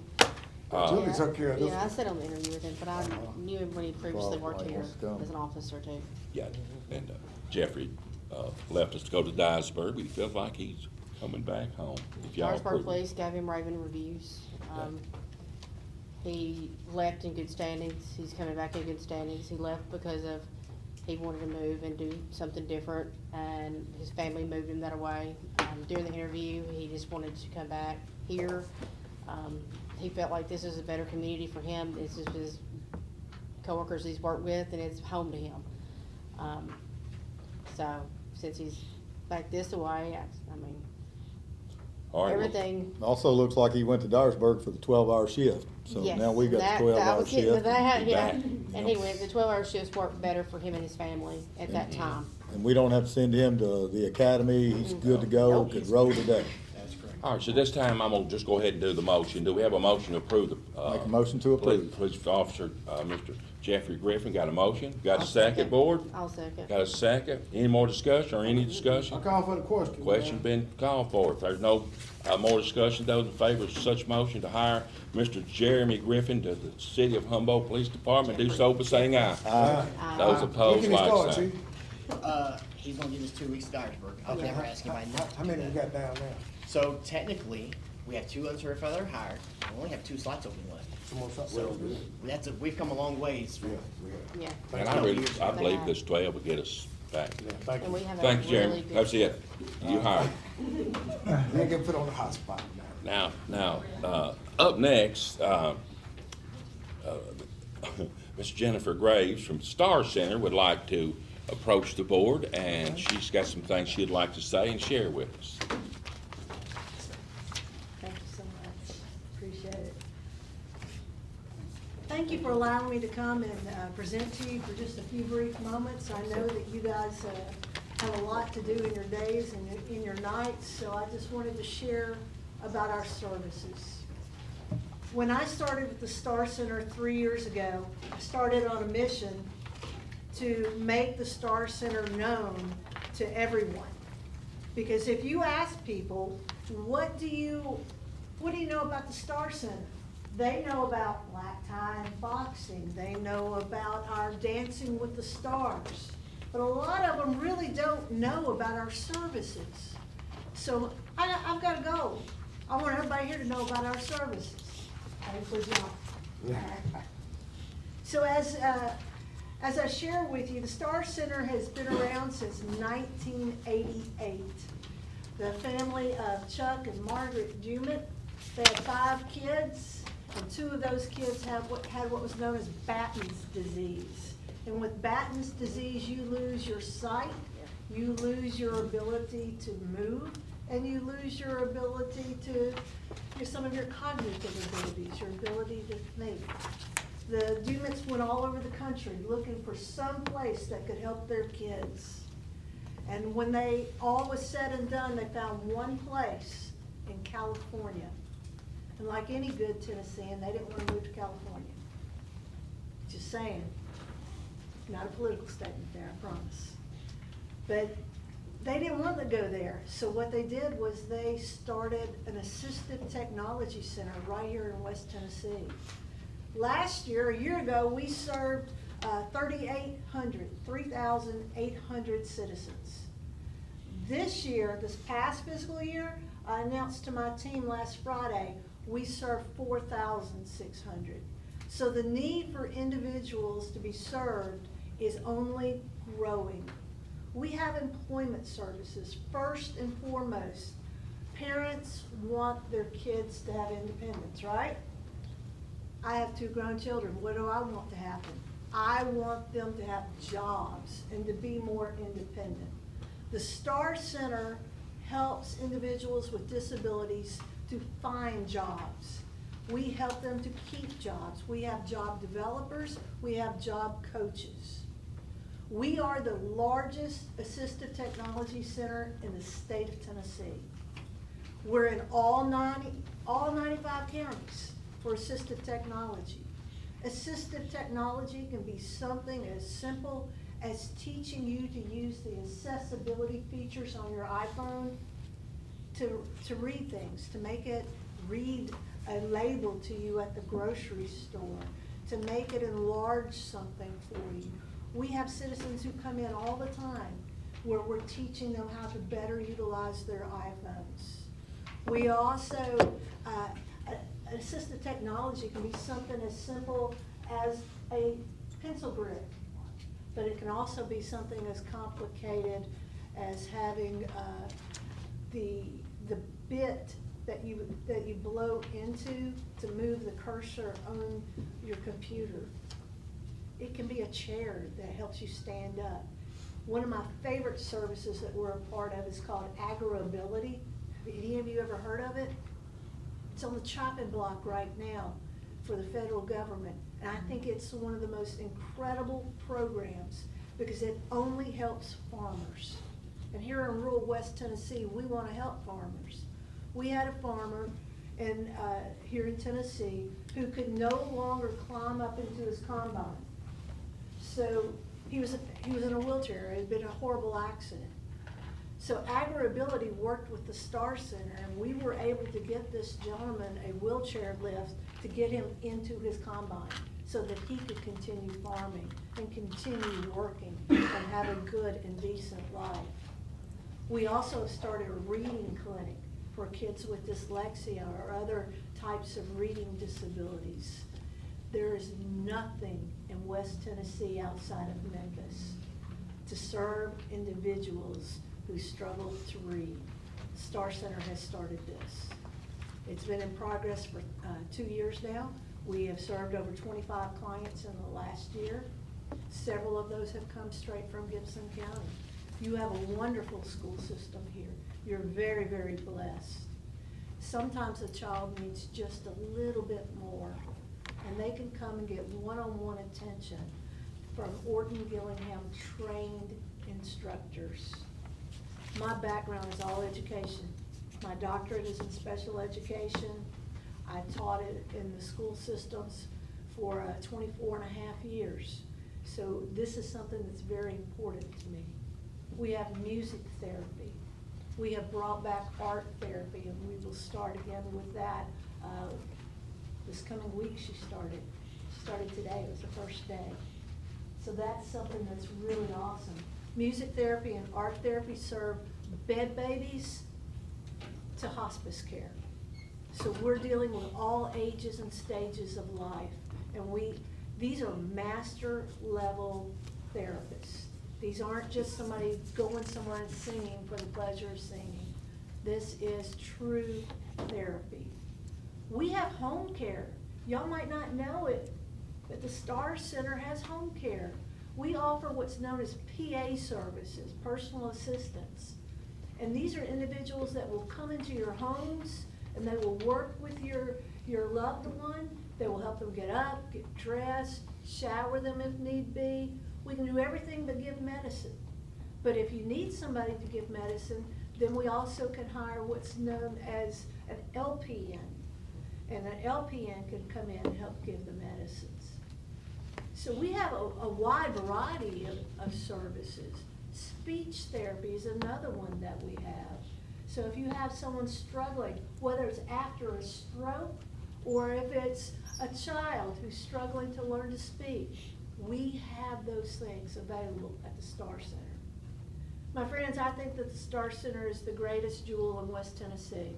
Speaker 4: one. Julie took care of this
Speaker 8: Yeah, I
Speaker 4: one.
Speaker 8: sat on the interview with him, but I knew him when he previously worked
Speaker 7: Well,
Speaker 8: here
Speaker 7: wants to come.
Speaker 8: as an officer too.
Speaker 1: Yeah, and Jeffrey left us to go to Dyersburg, but he feels like he's coming back home. If y'all
Speaker 8: Dyersburg
Speaker 1: approve.
Speaker 8: Police gave him raving reviews. He left in good standings. He's coming back in good standings. He left because of, he wanted to move and do something different, and his family moved him that way. During the interview, he just wanted to come back here. He felt like this is a better community for him. This is his coworkers he's worked with, and it's home to him. So, since he's back this way, I mean,
Speaker 1: All right, well,
Speaker 8: everything.
Speaker 7: Also looks like he went to Dyersburg for the 12-hour shift, so
Speaker 8: Yes,
Speaker 7: now we got
Speaker 8: that-
Speaker 7: the
Speaker 8: that
Speaker 7: 12-hour
Speaker 8: was getting to
Speaker 7: shift.
Speaker 8: that, yeah.
Speaker 1: Back.
Speaker 8: And he went, the 12-hour shifts worked better for him and his family at that
Speaker 7: Mm-hmm.
Speaker 8: time.
Speaker 7: And we don't have to send him to the academy, he's good to go,
Speaker 8: Nope.
Speaker 7: could roll today.
Speaker 10: That's correct.
Speaker 1: all right, so this time I'm gonna just go ahead and do the motion. Do we have a motion to approve the?
Speaker 7: Make a motion to approve.
Speaker 1: Police officer, Mr. Jeffrey Griffin, got a motion? Got a
Speaker 8: I'll
Speaker 1: second, board?
Speaker 8: I'll second.
Speaker 1: Got a second? Any more discussion or any discussion?
Speaker 4: I call for the question.
Speaker 1: Question
Speaker 4: man.
Speaker 1: been called for. If there's no more discussion, those in favor of such motion to hire Mr. Jeremy Griffin to the City of Humboldt Police Department, do so by saying aye. Those
Speaker 4: When
Speaker 1: opposed,
Speaker 4: can he
Speaker 1: like
Speaker 4: start,
Speaker 1: sign.
Speaker 4: Chief?
Speaker 10: He's gonna give us 2 weeks to Dyersburg. I'll never ask anybody not to
Speaker 4: How
Speaker 10: do
Speaker 4: many we
Speaker 10: that.
Speaker 4: got down there?
Speaker 10: So technically, we have 2 uncertified that are hired. We only have 2 slots open left.
Speaker 4: Some more shots?
Speaker 10: So we've come a long ways.
Speaker 4: Yeah, we have.
Speaker 8: Yeah.
Speaker 1: And I believe this 12 will get us back.
Speaker 4: Yeah, thank
Speaker 8: And
Speaker 4: you.
Speaker 8: we have a
Speaker 1: Thank you,
Speaker 8: really
Speaker 1: Jeremy.
Speaker 8: good.
Speaker 1: That's it. You hired.
Speaker 4: They get put on the hot spot now.
Speaker 1: Now, up next, Miss Jennifer Graves from Star Center would like to approach the board, and she's got some things she'd like to say and share with us.
Speaker 11: Thank you so much. Appreciate it. Thank you for allowing me to come and present to you for just a few brief moments. I know that you guys have a lot to do in your days and in your nights, so I just wanted to share about our services. When I started with the Star Center 3 years ago, I started on a mission to make the Star Center known to everyone. Because if you ask people, what do you know about the Star Center? They know about black tie and boxing. They know about our Dancing with the Stars. But a lot of them really don't know about our services. So I've got a goal. I want everybody here to know about our services. Hopefully not. So as I share with you, the Star Center has been around since 1988. The family of Chuck and Margaret Dumit, they had 5 kids, and 2 of those kids had what was known as Batten's disease. And with Batten's disease, you lose your sight, you lose your ability to move, and you lose your ability to, some of your cognitive abilities, your ability to think. The Dumits went all over the country looking for some place that could help their kids. And when they all was said and done, they found one place in California. And like any good Tennessean, they didn't want to move to California. Just saying. Not a political statement there, I promise. But they didn't want to go there. So what they did was they started an assistive technology center right here in West Tennessee. Last year, a year ago, we served 3,800 citizens. This year, this past fiscal year, I announced to my team last Friday, we served 4,600. So the need for individuals to be served is only growing. We have employment services. First and foremost, parents want their kids to have independence, right? I have 2 grown children. What do I want to happen? I want them to have jobs and to be more independent. The Star Center helps individuals with disabilities to find jobs. We help them to keep jobs. We have job developers. We have job coaches. We are the largest assistive technology center in the state of Tennessee. We're in all 95 counties for assistive technology. Assistive technology can be something as simple as teaching you to use the accessibility features on your iPhone to read things, to make it read a label to you at the grocery store, to make it enlarge something for you. We have citizens who come in all the time where we're teaching them how to better utilize their iPhones. We also, assistive technology can be something as simple as a pencil grip, but it can also be something as complicated as having the bit that you blow into to move the cursor on your computer. It can be a chair that helps you stand up. One of my favorite services that we're a part of is called Agorability. Have any of you ever heard of it? It's on the chopping block right now for the federal government. And I think it's one of the most incredible programs because it only helps farmers. And here in rural West Tennessee, we want to help farmers. We had a farmer here in Tennessee who could no longer climb up into his combine. So he was in a wheelchair. It had been a horrible accident. So Agorability worked with the Star Center, and we were able to get this gentleman a wheelchair lift to get him into his combine so that he could continue farming and continue working and have a good and decent life. We also started a reading clinic for kids with dyslexia or other types of reading disabilities. There is nothing in West Tennessee outside of Memphis to serve individuals who struggle to read. Star Center has started this. It's been in progress for 2 years now. We have served over 25 clients in the last year. Several of those have come straight from Gibson County. You have a wonderful school system here. You're very, very blessed. Sometimes a child needs just a little bit more, and they can come and get one-on-one attention from Orton Gillingham trained instructors. My background is all education. My doctorate is in special education. I taught it in the school systems for 24 and a half years. So this is something that's very important to me. We have music therapy. We have brought back art therapy, and we will start again with that. This coming week she started. She started today, it was the first day. So that's something that's really awesome. Music therapy and art therapy serve bed babies to hospice care. So we're dealing with all ages and stages of life. And these are master level therapists. These aren't just somebody going somewhere and singing for the pleasure of singing. This is true therapy. We have home care. Y'all might not know it, but the Star Center has home care. We offer what's known as PA services, personal assistants. And these are individuals that will come into your homes and they will work with your loved one. They will help them get up, get dressed, shower them if need be. We can do everything but give medicine. But if you need somebody to give medicine, then we also can hire what's known as an LPN. And an LPN can come in and help give the medicines. So we have a wide variety of services. Speech therapy is another one that we have. So if you have someone struggling, whether it's after a stroke or if it's a child who's struggling to learn to speak, we have those things available at the Star Center. My friends, I think that the Star Center is the greatest jewel in West Tennessee.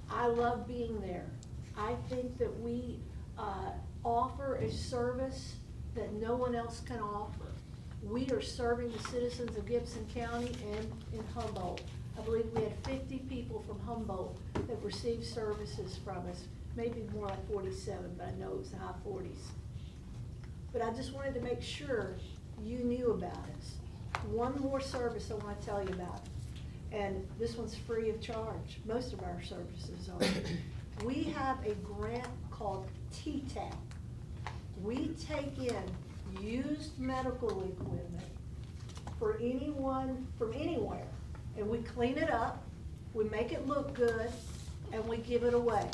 Speaker 11: I love being there. I think that we offer a service that no one else can offer. We are serving the citizens of Gibson County and in Humboldt. I believe we had 50 people from Humboldt that received services from us, maybe more like 47, but I know it was the high 40s. But I just wanted to make sure you knew about us. One more service I want to tell you about, and this one's free of charge. Most of our services are. We have a grant called TTAP. We take in used medical equipment for anyone from anywhere. And we clean it up, we make it look good, and we give it away.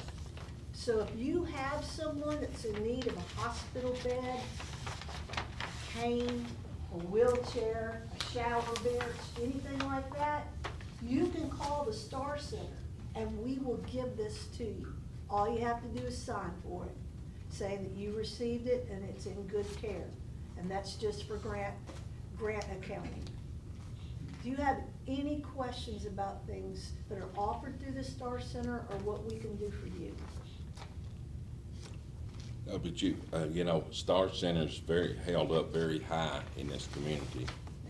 Speaker 11: So if you have someone that's in need of a hospital bed, cane, a wheelchair, a shower bench, anything like that, you can call the Star Center and we will give this to you. All you have to do is sign for it, saying that you received it and it's in good care. And that's just for grant accounting. Do you have any questions about things that are offered through the Star Center or what we can do for you?
Speaker 1: But you know, Star Center's held up very high in this community,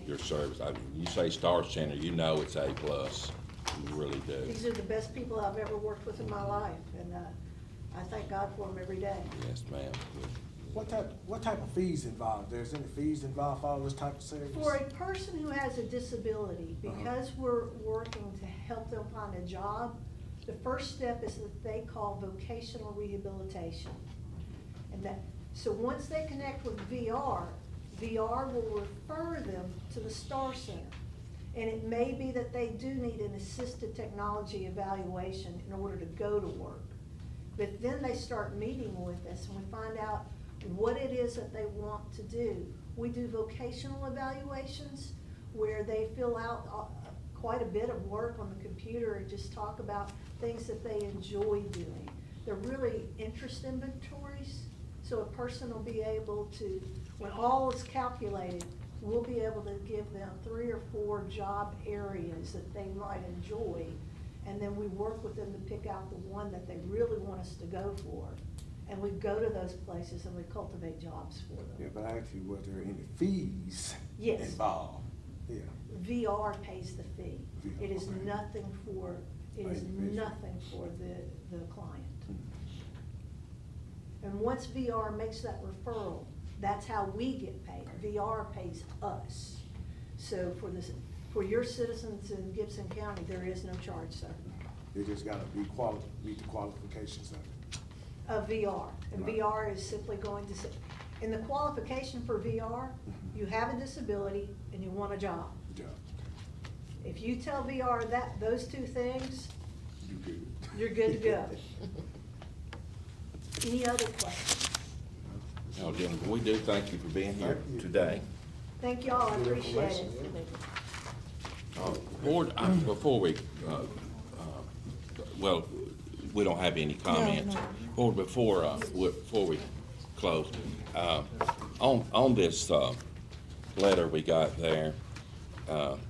Speaker 1: your service. I mean, you say Star Center, you know it's A+. You really do.
Speaker 11: These are the best people I've ever worked with in my life, and I thank God for them every day.
Speaker 1: Yes, ma'am.
Speaker 4: What type of fees involved? There's any fees involved for all this type of service?
Speaker 11: For a person who has a disability, because we're working to help them find a job, the first step is that they call vocational rehabilitation. And so once they connect with VR will refer them to the Star Center. And it may be that they do need an assisted technology evaluation in order to go to work. But then they start meeting with us and we find out what it is that they want to do. We do vocational evaluations where they fill out quite a bit of work on the computer and just talk about things that they enjoy doing. They're really interest inventories, so a person will be able to, when all is calculated, we'll be able to give them 3 or 4 job areas that they might enjoy, and then we work with them to pick out the one that they really want us to go for. And we go to those places and we cultivate jobs for them.
Speaker 4: Yeah, but actually, were there any fees
Speaker 11: Yes.
Speaker 4: involved? Yeah.
Speaker 11: VR pays the fee.
Speaker 4: VR,
Speaker 11: It is
Speaker 4: okay.
Speaker 11: nothing for, it is nothing for the client. And once VR makes that referral, that's how we get paid. VR pays us. So for your citizens in Gibson County, there is no charge, sir.
Speaker 4: They just gotta meet the qualifications of it.
Speaker 11: Of VR. And
Speaker 4: Right.
Speaker 11: VR is simply going to say, in the qualification for VR, you have a disability and you want a job.
Speaker 4: Job.
Speaker 11: If you tell VR those 2 things,
Speaker 4: You good.
Speaker 11: you're good to go. Any other questions?
Speaker 1: No, gentlemen, we do thank you for being here
Speaker 4: Thank you.
Speaker 1: today.
Speaker 11: Thank y'all, I
Speaker 4: Good
Speaker 11: appreciate
Speaker 4: information,
Speaker 11: it.
Speaker 4: yeah.
Speaker 1: Board, before we, well, we don't have any comments. Board, before we close, on this letter we got there,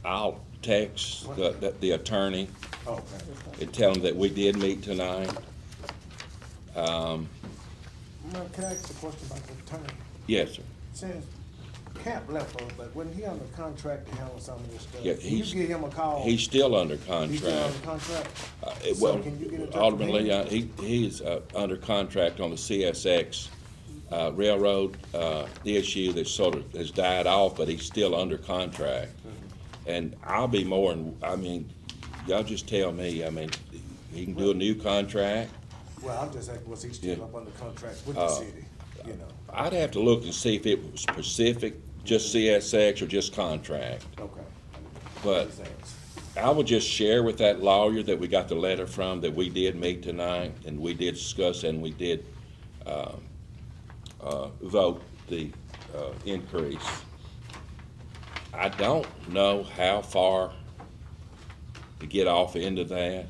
Speaker 1: I'll text the attorney
Speaker 4: Okay.
Speaker 1: and tell him that we did meet tonight.
Speaker 4: Can I ask a question about the attorney?
Speaker 1: Yes, sir.
Speaker 4: Since Camp left us, but when he under contract to handle some of this stuff,
Speaker 1: Yeah,
Speaker 4: can you give him a call?
Speaker 1: He's still under
Speaker 4: He's still
Speaker 1: contract.
Speaker 4: under contract? So
Speaker 1: Well,
Speaker 4: can you get in touch with
Speaker 1: ultimately,
Speaker 4: him?
Speaker 1: he's under contract on the CSX railroad issue that sort of has died off, but he's still under contract. And I'll be y'all just tell me, he can do a new contract.
Speaker 4: Well, I'm just asking, was he still
Speaker 1: Yeah.
Speaker 4: up under contract with the city, you know?
Speaker 1: I'd have to look and see if it was specific, just CSX or just contract.
Speaker 4: Okay.
Speaker 1: But
Speaker 4: Just ask.
Speaker 1: I would just share with that lawyer that we got the letter from, that we did meet tonight, and we did discuss, and we did vote the increase. I don't know how far to get off into that.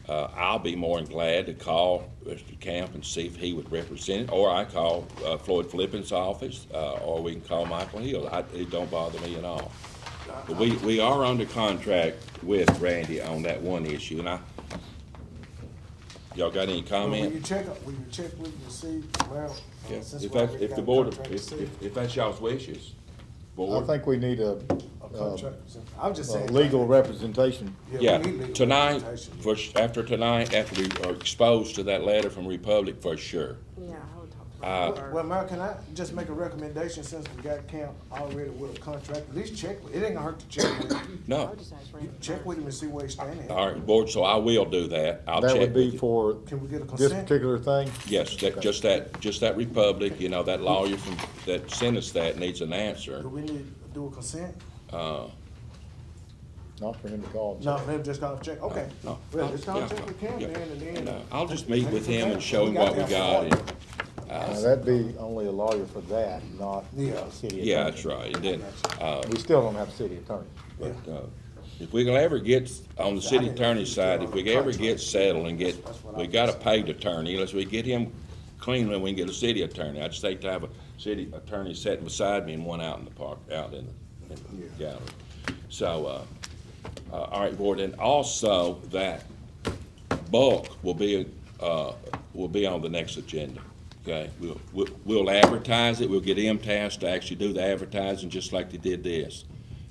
Speaker 1: I'll be more than glad to call Mr. Camp and see if he would represent it, or I call Floyd Flippin's office, or we can call Michael Hill. It don't bother me at all. But we are under contract with Randy on that one issue, and y'all got any
Speaker 4: Well, Will you
Speaker 1: comment?
Speaker 4: check with him to see, well,
Speaker 1: Yeah,
Speaker 4: since
Speaker 1: if
Speaker 4: we
Speaker 1: that's,
Speaker 4: already
Speaker 1: if
Speaker 4: got
Speaker 1: the
Speaker 4: a
Speaker 1: board,
Speaker 4: contract with the city,
Speaker 1: if that's y'all's wishes,
Speaker 7: I
Speaker 1: board.
Speaker 7: think we need
Speaker 4: a contract, I was just saying.
Speaker 7: legal representation.
Speaker 1: Yeah,
Speaker 4: we need legal
Speaker 1: tonight,
Speaker 4: representation.
Speaker 1: after we are exposed to that letter from Republic, for sure.
Speaker 8: Yeah, I would talk
Speaker 4: Well, Mayor, can I just make a recommendation since we got Camp already with a contract? At least check, it ain't gonna hurt to check with him.
Speaker 1: No,
Speaker 4: You check with him and see where he's standing.
Speaker 1: all right, board, so I will do that. I'll
Speaker 7: That
Speaker 1: check
Speaker 7: would
Speaker 1: with
Speaker 7: be
Speaker 1: you.
Speaker 7: for
Speaker 4: Can we get a
Speaker 7: this
Speaker 4: consent?
Speaker 7: particular thing?
Speaker 1: Yes, just that Republic, you know, that lawyer from, that sent us that needs an answer.
Speaker 4: Do we need to do a consent?
Speaker 7: Not for him to call. and
Speaker 4: No,
Speaker 7: check.
Speaker 4: maybe just call check, okay.
Speaker 1: No.
Speaker 4: Well, just call
Speaker 1: Yeah,
Speaker 4: check with Cam
Speaker 1: yeah.
Speaker 4: then and then.
Speaker 1: And, I'll just meet with him and show him what we got. And,
Speaker 7: That'd be only a lawyer for that, not
Speaker 4: Yeah.
Speaker 7: a city attorney.
Speaker 1: yeah, that's right. And then,
Speaker 7: We still don't have a city attorney.
Speaker 1: but, if we can ever get, on the city attorney's side, if we can ever get settled and get, we got a paid attorney, unless we get him clean, then we can get a city attorney. I'd just hate to have a city attorney sitting beside me and one out in the park, out in the gallery. So, all right, board, and also that bulk will be on the next agenda, okay? We'll advertise it, we'll get MTS to actually do the advertising, just like they did this,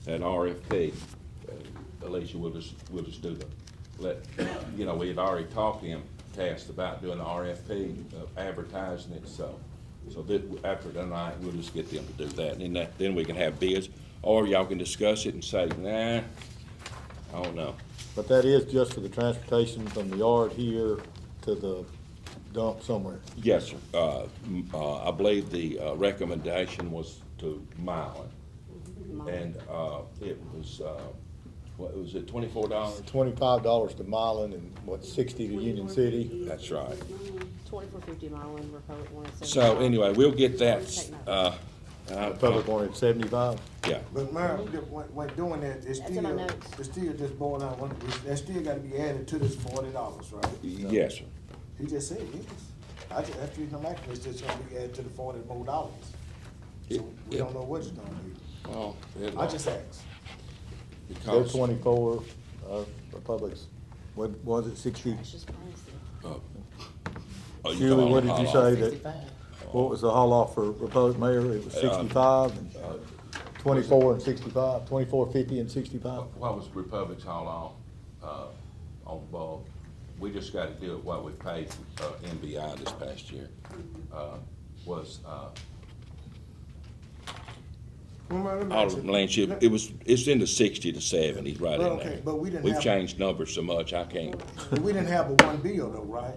Speaker 1: that RFP. Alicia, we'll just do you know, we had already talked to MTS about doing the RFP, advertising it, so that, after tonight, we'll just get them to do that, and then we can have bids, or y'all can discuss it and say, nah, I don't know.
Speaker 7: But that is just for the transportation from the yard here to the dump somewhere.
Speaker 1: Yes, sir. I believe the recommendation was to Milan. And it was, what was it, $24?
Speaker 7: $25 to Milan and what, $60 to Union City?
Speaker 1: That's right.
Speaker 8: 2450 mile in Republic 175.
Speaker 1: So anyway, we'll get that,
Speaker 7: Public wanted 75.
Speaker 1: yeah.
Speaker 4: But Mayor, when doing that, it's
Speaker 8: That's in my
Speaker 4: still,
Speaker 8: notes.
Speaker 4: it's still just boiled down, that still gotta be added to this $40, right?
Speaker 1: Yes, sir.
Speaker 4: He just said yes. That's the reason I'm asking, it's just gonna be added to the $40 more dollars. So we don't know what it's gonna be.
Speaker 1: Well,
Speaker 4: I just asked.
Speaker 7: They're
Speaker 1: because,
Speaker 7: 24, Republic's, what was it, 60?
Speaker 8: It's just crazy.
Speaker 1: oh, you
Speaker 7: Julie,
Speaker 1: talking
Speaker 7: what did you
Speaker 1: about
Speaker 7: say
Speaker 1: haul-off?
Speaker 7: that, what was the haul off for Republic Mayor? It was 65 and 24 and 65, 24, 50 and 65?
Speaker 1: What was Republic's haul off, on bulk? We just gotta do it what we paid, MBI this past year, was, Alderman Lynch, it's in the 60 to 70, right
Speaker 4: Well,
Speaker 1: in
Speaker 4: okay,
Speaker 1: there.
Speaker 4: but we didn't
Speaker 1: We've
Speaker 4: have-
Speaker 1: changed numbers so much, I can't.
Speaker 4: But we didn't have a one bill though, right?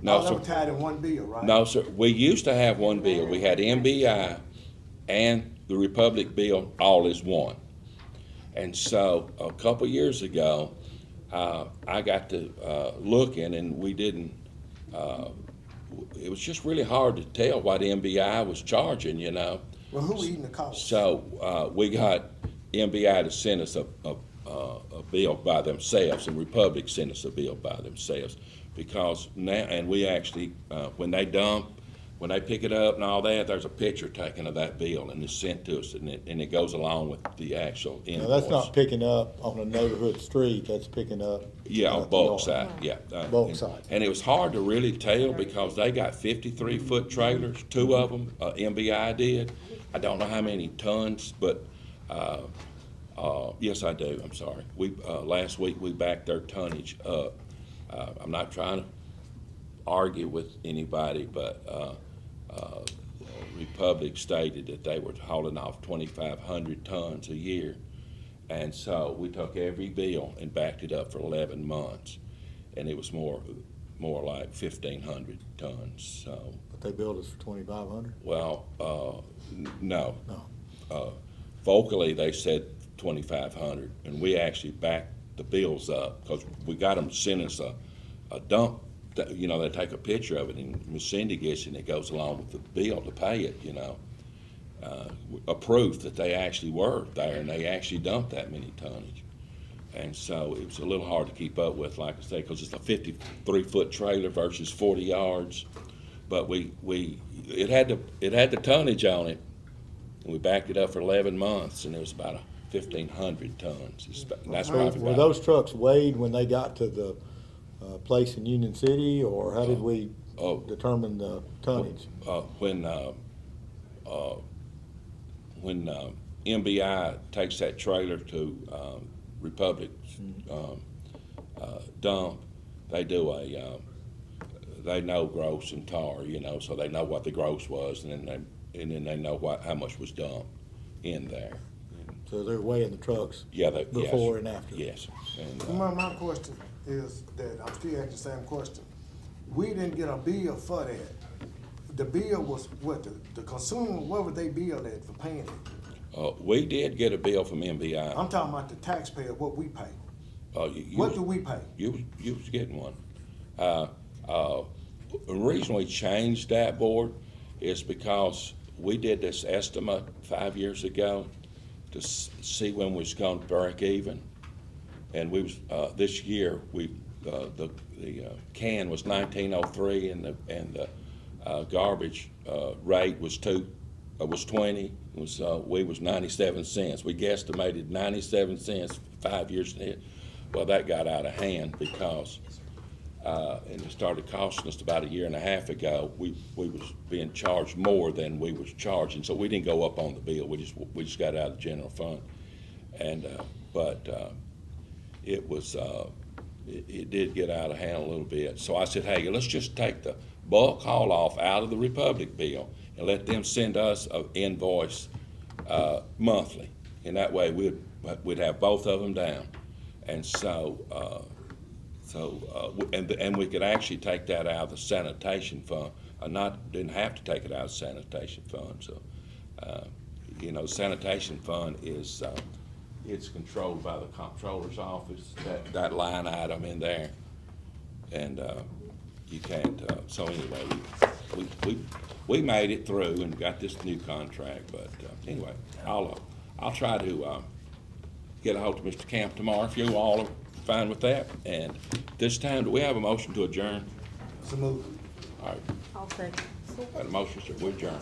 Speaker 1: No,
Speaker 4: All of them
Speaker 1: sir.
Speaker 4: tied in one bill, right?
Speaker 1: No, sir, we used to have one bill, we had MBI and the Republic bill all as one. And so, a couple years ago, I got to, looking and we didn't, it was just really hard to tell what MBI was charging, you know?
Speaker 4: Well, who eating the cost?
Speaker 1: So, we got MBI to send us a bill by themselves, and Republic sent us a bill by themselves. Because now, and we actually, when they dump, when they pick it up and all that, there's a picture taken of that bill, and it's sent to us, and it goes along with the actual
Speaker 7: Now,
Speaker 1: invoice.
Speaker 7: that's not picking up on a neighborhood street, that's picking up.
Speaker 1: Yeah, on
Speaker 7: the
Speaker 1: bulk
Speaker 7: yard.
Speaker 1: side, yeah.
Speaker 7: Bulk
Speaker 1: And-
Speaker 7: side.
Speaker 1: And it was hard to really tell because they got 53-foot trailers, two of them, MBI did. I don't know how many tons, but, yes, I do, I'm sorry. Last week, we backed their tonnage up. I'm not trying to argue with anybody, but, Republic stated that they were hauling off 2,500 tons a year. And so we took every bill and backed it up for 11 months. And it was more like 1,500 tons, so,
Speaker 7: But they billed us for 2,500?
Speaker 1: well, no.
Speaker 7: No.
Speaker 1: Vocally, they said 2,500, and we actually backed the bills up, because we got them to send us a dump, you know, they take a picture of it, and Miss Cindy gets it, and it goes along with the bill to pay it, you know. A proof that they actually were there, and they actually dumped that many tonnage. And so it was a little hard to keep up with, like I say, because it's a 53-foot trailer versus 40 yards. But it had the tonnage on it, and we backed it up for 11 months, and it was about 1,500 tons. That's probably
Speaker 7: Were
Speaker 1: about,
Speaker 7: those trucks weighed when they got to the place in Union City, or how did we determine the tonnage?
Speaker 1: when MBI takes that trailer to Republic's dump, they do they know gross and tar, you know, so they know what the gross was, and then they know how much was dumped in there.
Speaker 4: So they're weighing the trucks
Speaker 1: Yeah, yes.
Speaker 4: before and after?
Speaker 1: Yes. And,
Speaker 4: My question is that, I'm still asking the same question. We didn't get a bill for that. The bill was what, the consumer, what would they bill at for paying it?
Speaker 1: we did get a bill from MBI.
Speaker 4: I'm talking about the taxpayer, what we pay.
Speaker 1: You
Speaker 4: What
Speaker 1: was-
Speaker 4: do we pay?
Speaker 1: You was getting one. The reason we changed that, board, is because we did this estimate 5 years ago to see when we was gonna break even. And we was, this year, the can was 1903 and the garbage, rate was 20, we was 97 cents. We guesstimated 97 cents 5 years ahead. Well, that got out of hand because, and it started costing us about a year and a half ago. We was being charged more than we was charging, so we didn't go up on the bill. We just got out of the general fund. And, it was, it did get out of hand a little bit. So I said, hey, let's just take the bulk haul off out of the Republic bill and let them send us an invoice, monthly. And that way we'd have both of them down. And so, and we could actually take that out of the sanitation fund, didn't have to take it out of the sanitation fund. So, you know, sanitation fund is, it's controlled by the comptroller's office, that line item in there. And, you can't, so anyway, we made it through and got this new contract, but, anyway, I'll try to, get a hold of Mr. Camp tomorrow if you all are fine with that. And this time, do we have a motion to adjourn?
Speaker 4: So move.
Speaker 1: All right,
Speaker 11: I'll second.
Speaker 1: got a motion to adjourn.